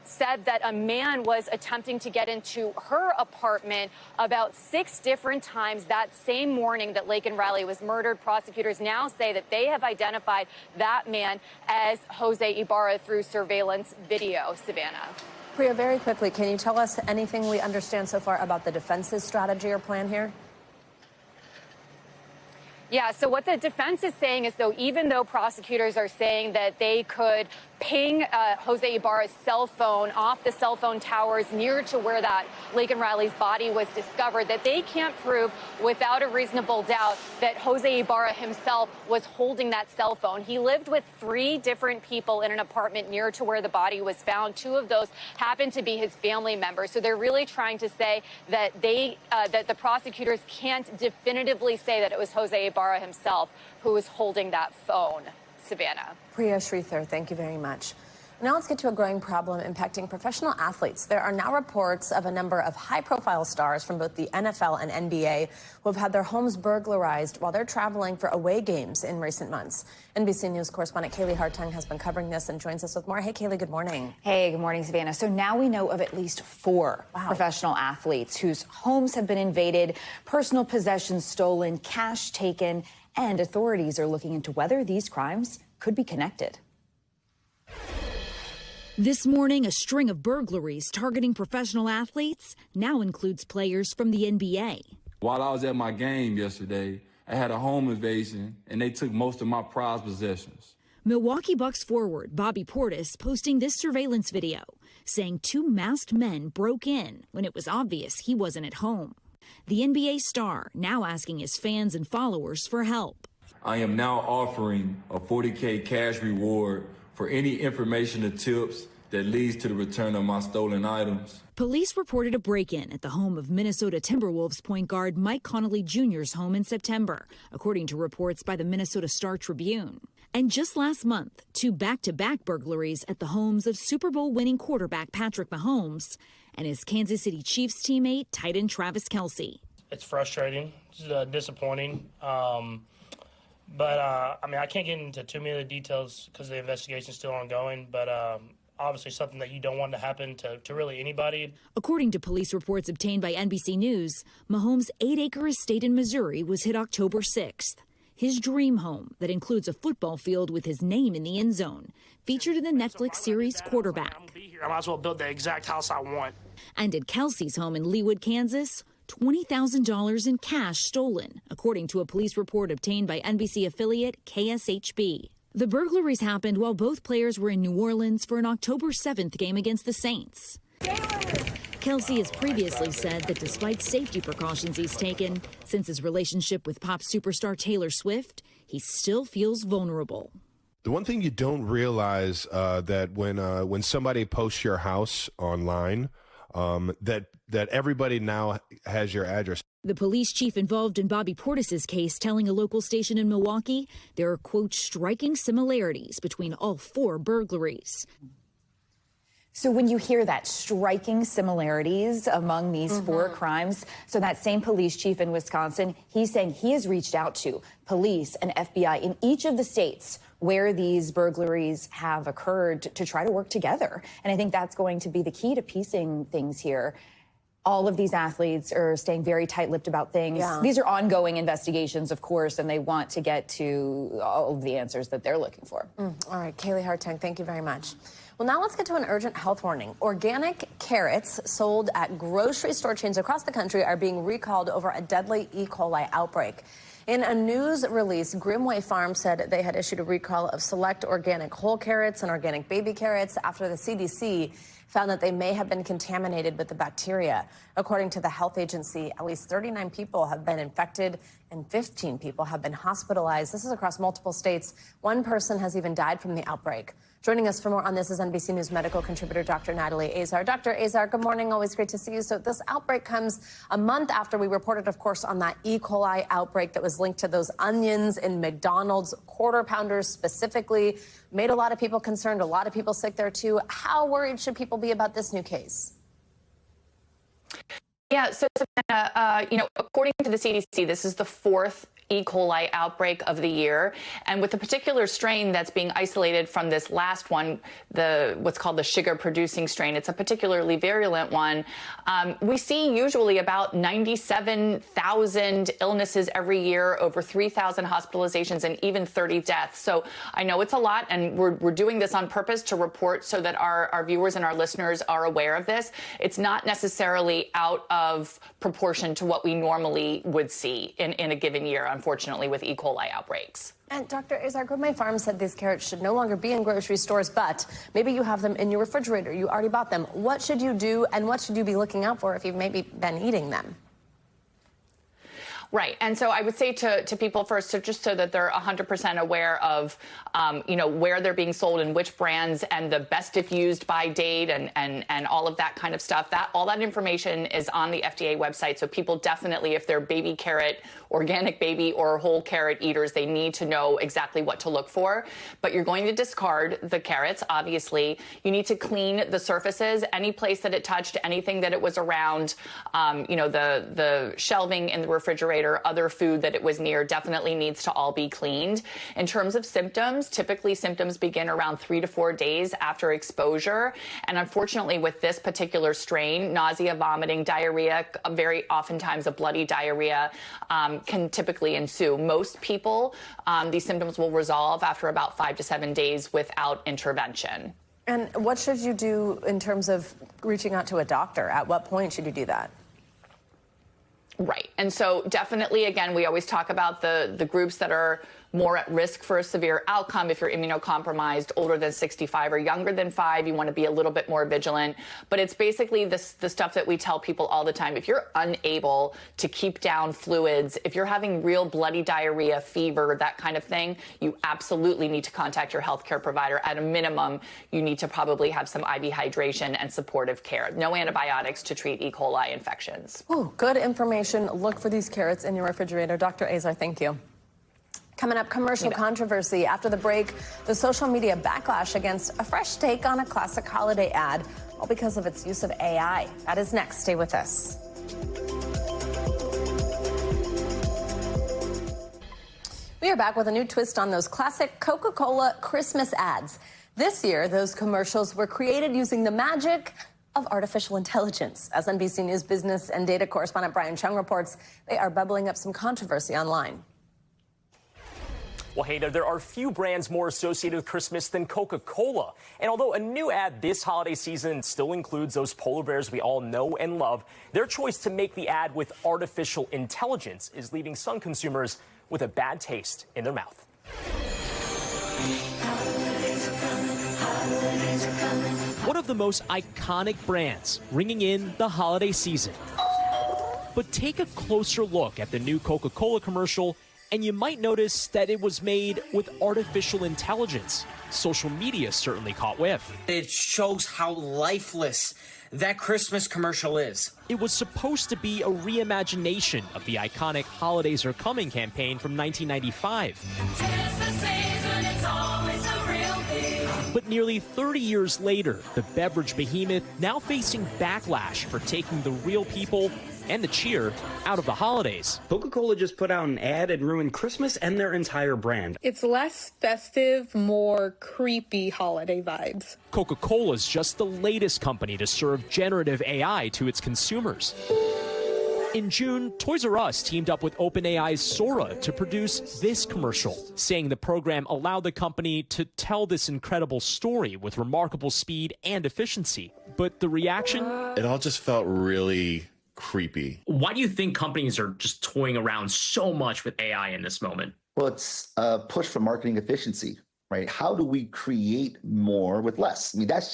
said that a man was attempting to get into her apartment about 6 different times that same morning that Laken Riley was murdered. Prosecutors now say that they have identified that man as Jose Ibarra through surveillance video. Savannah. Priya, very quickly, can you tell us anything we understand so far about the defense's strategy or plan here? Yeah, so what the defense is saying is, though, even though prosecutors are saying that they could ping Jose Ibarra's cell phone off the cell phone towers near to where that Laken Riley's body was discovered, that they can't prove without a reasonable doubt that Jose Ibarra himself was holding that cell phone. He lived with 3 different people in an apartment near to where the body was found. 2 of those happened to be his family members. So they're really trying to say that that the prosecutors can't definitively say that it was Jose Ibarra himself who was holding that phone. Savannah. Priya Sridhar, thank you very much. Now let's get to a growing problem impacting professional athletes. There are now reports of a number of high-profile stars from both the NFL and NBA who have had their homes burglarized while they're traveling for away games in recent months. NBC News correspondent Kaylee Hartung has been covering this and joins us with more. Hey, Kaylee, good morning. Hey, good morning, Savannah. So now we know of at least 4 professional athletes whose homes have been invaded, personal possessions stolen, cash taken, and authorities are looking into whether these crimes could be connected. This morning, a string of burglaries targeting professional athletes now includes players from the NBA. While I was at my game yesterday, I had a home invasion, and they took most of my prized possessions. Milwaukee Bucks forward Bobby Portis posting this surveillance video, saying 2 masked men broke in when it was obvious he wasn't at home. The NBA star now asking his fans and followers for help. I am now offering a $40K cash reward for any information or tips that leads to the return of my stolen items. Police reported a break-in at the home of Minnesota Timberwolves point guard Mike Connolly Jr.'s home in September, according to reports by the Minnesota Star-Tribune. And just last month, 2 back-to-back burglaries at the homes of Super Bowl winning quarterback Patrick Mahomes and his Kansas City Chiefs teammate, tight end Travis Kelce. It's frustrating, it's disappointing. But I mean, I can't get into too many of the details because the investigation is still ongoing, but obviously something that you don't want to happen to really anybody. According to police reports obtained by NBC News, Mahomes' 8-acre estate in Missouri was hit October 6th. His dream home, that includes a football field with his name in the end zone, featured in the Netflix series Quarterback. I might as well build the exact house I want. And at Kelce's home in Leawood, Kansas, $20,000 in cash stolen, according to a police report obtained by NBC affiliate KSHB. The burglaries happened while both players were in New Orleans for an October 7th game against the Saints. Kelce has previously said that despite safety precautions he's taken since his relationship with pop superstar Taylor Swift, he still feels vulnerable. The one thing you don't realize that when somebody posts your house online, that everybody now has your address. The police chief involved in Bobby Portis's case telling a local station in Milwaukee there are, quote, striking similarities between all 4 burglaries. So when you hear that, striking similarities among these 4 crimes, so that same police chief in Wisconsin, he's saying he has reached out to police and FBI in each of the states where these burglaries have occurred to try to work together. And I think that's going to be the key to piecing things here. All of these athletes are staying very tight-lipped about things. Yeah. These are ongoing investigations, of course, and they want to get to all of the answers that they're looking for. All right, Kaylee Hartung, thank you very much. Well, now let's get to an urgent health warning. Organic carrots sold at grocery store chains across the country are being recalled over a deadly E. coli outbreak. In a news release, Grimway Farm said they had issued a recall of select organic whole carrots and organic baby carrots after the CDC found that they may have been contaminated with the bacteria. According to the health agency, at least 39 people have been infected and 15 people have been hospitalized. This is across multiple states. 1 person has even died from the outbreak. Joining us for more on this is NBC News medical contributor Dr. Natalie Azar. Dr. Azar, good morning. Always great to see you. So this outbreak comes a month after we reported, of course, on that E. coli outbreak that was linked to those onions in McDonald's, Quarter Pounders specifically. Made a lot of people concerned, a lot of people sick there, too. How worried should people be about this new case? Yeah, so, according to the CDC, this is the 4th E. coli outbreak of the year. And with the particular strain that's being isolated from this last one, what's called the sugar-producing strain, it's a particularly virulent one. We see usually about 97,000 illnesses every year, over 3,000 hospitalizations, and even 30 deaths. So I know it's a lot, and we're doing this on purpose to report so that our viewers and our listeners are aware of this. It's not necessarily out of proportion to what we normally would see in a given year, unfortunately, with E. coli outbreaks. And Dr. Azar, Gourmet Farm said these carrots should no longer be in grocery stores, but maybe you have them in your refrigerator. You already bought them. What should you do, and what should you be looking out for if you've maybe been eating them? Right. And so I would say to people first, just so that they're 100% aware of, where they're being sold and which brands and the best if used by date and all of that kind of stuff. All that information is on the FDA website. So people definitely, if they're baby carrot, organic baby or whole carrot eaters, they need to know exactly what to look for. But you're going to discard the carrots, obviously. You need to clean the surfaces, any place that it touched, anything that it was around, the shelving in the refrigerator, other food that it was near, definitely needs to all be cleaned. In terms of symptoms, typically symptoms begin around 3 to 4 days after exposure. And unfortunately, with this particular strain, nausea, vomiting, diarrhea, very oftentimes a bloody diarrhea, can typically ensue. Most people, these symptoms will resolve after about 5 to 7 days without intervention. And what should you do in terms of reaching out to a doctor? At what point should you do that? Right. And so definitely, again, we always talk about the groups that are more at risk for a severe outcome. If you're immunocompromised, older than 65 or younger than 5, you want to be a little bit more vigilant. But it's basically the stuff that we tell people all the time. If you're unable to keep down fluids, if you're having real bloody diarrhea, fever, that kind of thing, you absolutely need to contact your healthcare provider. At a minimum, you need to probably have some IV hydration and supportive care. No antibiotics to treat E. coli infections. Oh, good information. Look for these carrots in your refrigerator. Dr. Azar, thank you. Coming up, commercial controversy. After the break, the social media backlash against a fresh take on a classic holiday ad, all because of its use of AI. That is next. Stay with us. We are back with a new twist on those classic Coca-Cola Christmas ads. This year, those commercials were created using the magic of artificial intelligence. As NBC News business and data correspondent Brian Chung reports, they are bubbling up some controversy online. Well, hey there are few brands more associated with Christmas than Coca-Cola. And although a new ad this holiday season still includes those polar bears we all know and love, their choice to make the ad with artificial intelligence is leaving some consumers with a bad taste in their mouth. One of the most iconic brands ringing in the holiday season. But take a closer look at the new Coca-Cola commercial, and you might notice that it was made with artificial intelligence. Social media certainly caught whiff. It shows how lifeless that Christmas commercial is. It was supposed to be a reimagination of the iconic Holidays Are Coming campaign from 1995. But nearly 30 years later, the beverage behemoth now facing backlash for taking the real people and the cheer out of the holidays. Coca-Cola just put out an ad and ruined Christmas and their entire brand. It's less festive, more creepy holiday vibes. Coca-Cola's just the latest company to serve generative AI to its consumers. In June, Toys R Us teamed up with OpenAI's Sora to produce this commercial, saying the program allowed the company to tell this incredible story with remarkable speed and efficiency. But the reaction? It all just felt really creepy. Why do you think companies are just toying around so much with AI in this moment? Well, it's a push for marketing efficiency, right? How do we create more with less? I mean, that's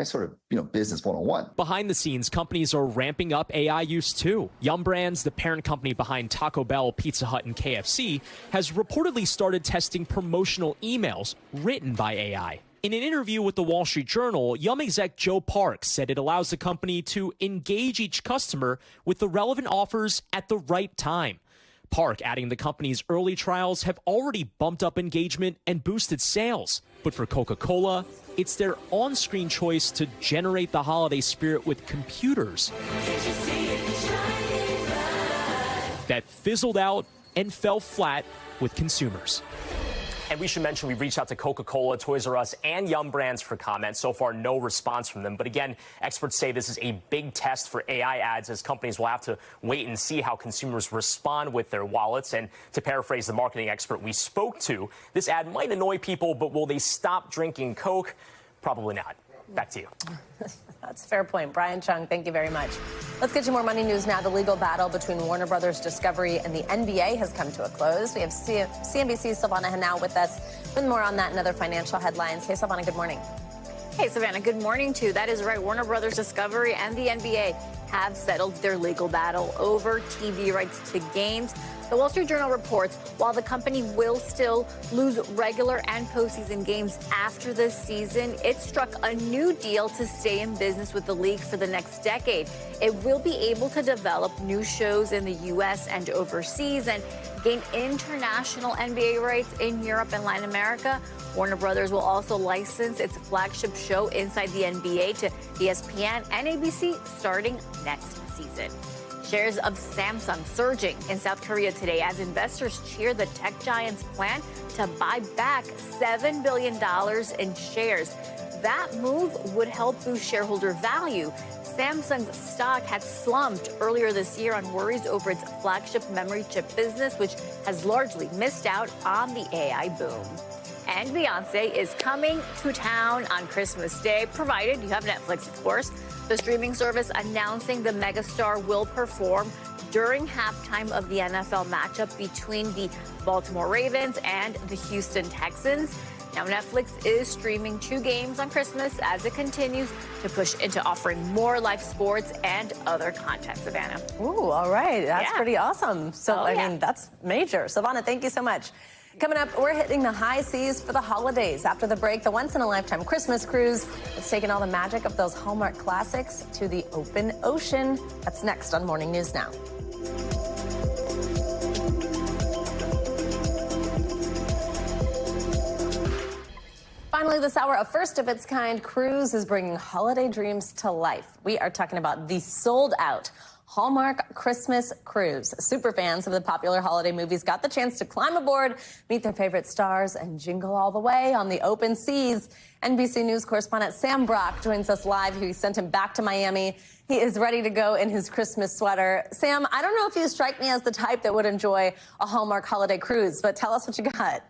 sort of, business 101. Behind the scenes, companies are ramping up AI use too. Yum Brands, the parent company behind Taco Bell, Pizza Hut, and KFC, has reportedly started testing promotional emails written by AI. In an interview with the Wall Street Journal, Yum exec Joe Parks said it allows the company to engage each customer with the relevant offers at the right time. Park adding the company's early trials have already bumped up engagement and boosted sales. But for Coca-Cola, it's their on-screen choice to generate the holiday spirit with computers that fizzled out and fell flat with consumers. And we should mention we've reached out to Coca-Cola, Toys R Us, and Yum Brands for comments. So far, no response from them. But again, experts say this is a big test for AI ads, as companies will have to wait and see how consumers respond with their wallets. And to paraphrase the marketing expert we spoke to, this ad might annoy people, but will they stop drinking Coke? Probably not. Back to you. That's a fair point. Brian Chung, thank you very much. Let's get you more money news now. The legal battle between Warner Brothers Discovery and the NBA has come to a close. We have CNBC's Silvana Henao with us with more on that and other financial headlines. Hey, Silvana, good morning. Hey, Savannah, good morning, too. That is right. Warner Brothers Discovery and the NBA have settled their legal battle over TV rights to games. The Wall Street Journal reports while the company will still lose regular and postseason games after this season, it struck a new deal to stay in business with the league for the next decade. It will be able to develop new shows in the U.S. and overseas and gain international NBA rights in Europe and Latin America. Warner Brothers will also license its flagship show Inside the NBA to ESPN and ABC starting next season. Shares of Samsung surging in South Korea today as investors cheer the tech giant's plan to buy back $7 billion in shares. That move would help boost shareholder value. Samsung's stock had slumped earlier this year on worries over its flagship memory chip business, which has largely missed out on the AI boom. And Beyonce is coming to town on Christmas Day, provided you have Netflix, of course. The streaming service announcing the megastar will perform during halftime of the NFL matchup between the Baltimore Ravens and the Houston Texans. Now, Netflix is streaming 2 games on Christmas as it continues to push into offering more live sports and other content, Savannah. Ooh, all right. That's pretty awesome. So, I mean, that's major. Savannah, thank you so much. Coming up, we're hitting the high seas for the holidays. After the break, the once-in-a-lifetime Christmas cruise. It's taken all the magic of those Hallmark classics to the open ocean. That's next on Morning News Now. Finally, this hour, a first-of-its-kind cruise is bringing holiday dreams to life. We are talking about the sold-out Hallmark Christmas cruise. Superfans of the popular holiday movies got the chance to climb aboard, meet their favorite stars, and jingle all the way on the open seas. NBC News correspondent Sam Brock joins us live. We sent him back to Miami. He is ready to go in his Christmas sweater. Sam, I don't know if you strike me as the type that would enjoy a Hallmark holiday cruise, but tell us what you got.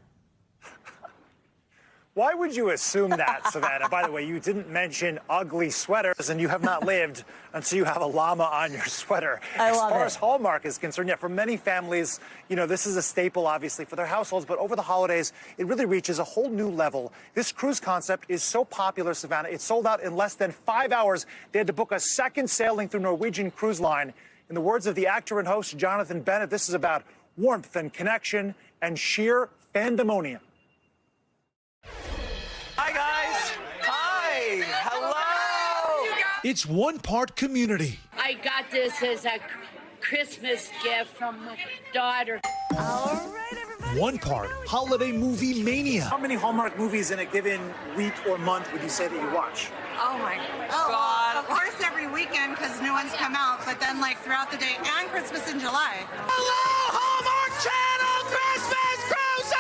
Why would you assume that, Savannah? By the way, you didn't mention ugly sweaters, and you have not lived until you have a llama on your sweater. As far as Hallmark is concerned, for many families, this is a staple, obviously, for their households. But over the holidays, it really reaches a whole new level. This cruise concept is so popular, Savannah, it sold out in less than 5 hours. They had to book a second sailing through Norwegian Cruise Line. In the words of the actor and host Jonathan Bennett, this is about warmth and connection and sheer fandemonium. Hi, guys. Hi. Hello. It's one part community. I got this as a Christmas gift from my daughter. All right, everybody. One part holiday movie mania. How many Hallmark movies in a given week or month would you say that you watch? Oh my God. Of course every weekend because new ones come out, but then like throughout the day and Christmas in July. Hello, Hallmark Channel Christmas Cruiser!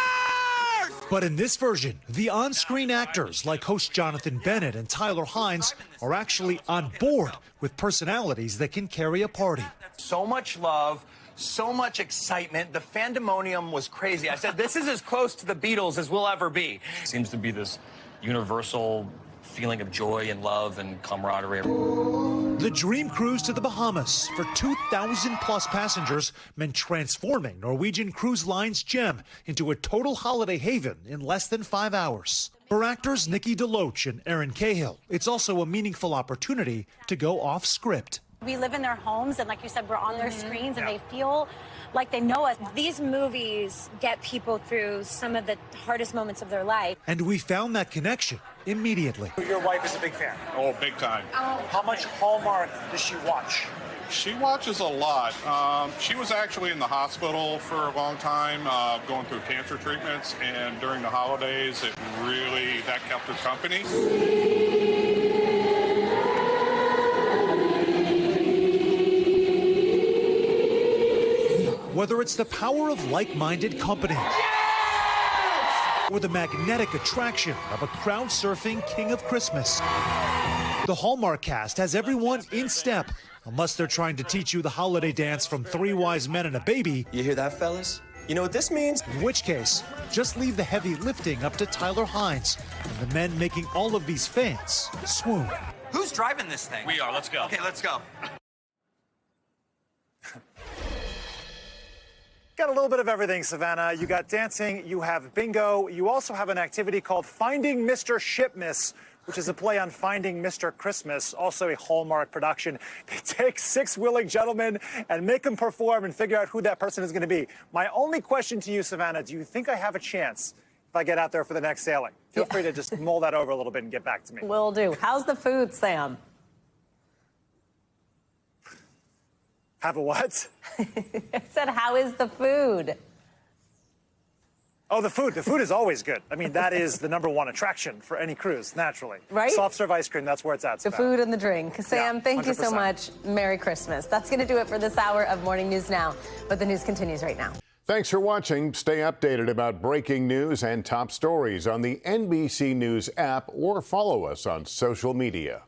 But in this version, the on-screen actors like host Jonathan Bennett and Tyler Hines are actually on board with personalities that can carry a party. So much love, so much excitement. The fandemonium was crazy. I said, this is as close to the Beatles as we'll ever be. Seems to be this universal feeling of joy and love and camaraderie. The dream cruise to the Bahamas for 2,000 plus passengers meant transforming Norwegian Cruise Line's gem into a total holiday haven in less than 5 hours. For actors Nikki DeLoach and Erin Cahill, it's also a meaningful opportunity to go off script. We live in their homes, and like you said, we're on their screens, and they feel like they know us. These movies get people through some of the hardest moments of their life. And we found that connection immediately. Your wife is a big fan. Oh, big time. How much Hallmark does she watch? She watches a lot. She was actually in the hospital for a long time, going through cancer treatments, and during the holidays, that kept her company. Whether it's the power of like-minded company or the magnetic attraction of a crowd-surfing king of Christmas, the Hallmark cast has everyone in step, unless they're trying to teach you the holiday dance from Three Wise Men and a Baby. You hear that, fellas? You know what this means? In which case, just leave the heavy lifting up to Tyler Hines and the men making all of these fans swoon. Who's driving this thing? We are. Let's go. Okay, let's go. Got a little bit of everything, Savannah. You got dancing, you have bingo, you also have an activity called Finding Mr. Shipmas, which is a play on Finding Mr. Christmas, also a Hallmark production. They take 6 willing gentlemen and make them perform and figure out who that person is going to be. My only question to you, Savannah, do you think I have a chance if I get out there for the next sailing? Feel free to just mull that over a little bit and get back to me. Will do. How's the food, Sam? Have a what? I said, how is the food? Oh, the food. The food is always good. I mean, that is the #1 attraction for any cruise, naturally. Right? Soft serve ice cream, that's where it's at. The food and the drink. Sam, thank you so 100%. much. Merry Christmas. That's going to do it for this hour of Morning News Now. But the news continues right now. Thanks for watching. Stay updated about breaking news and top stories on the NBC News app or follow us on social media.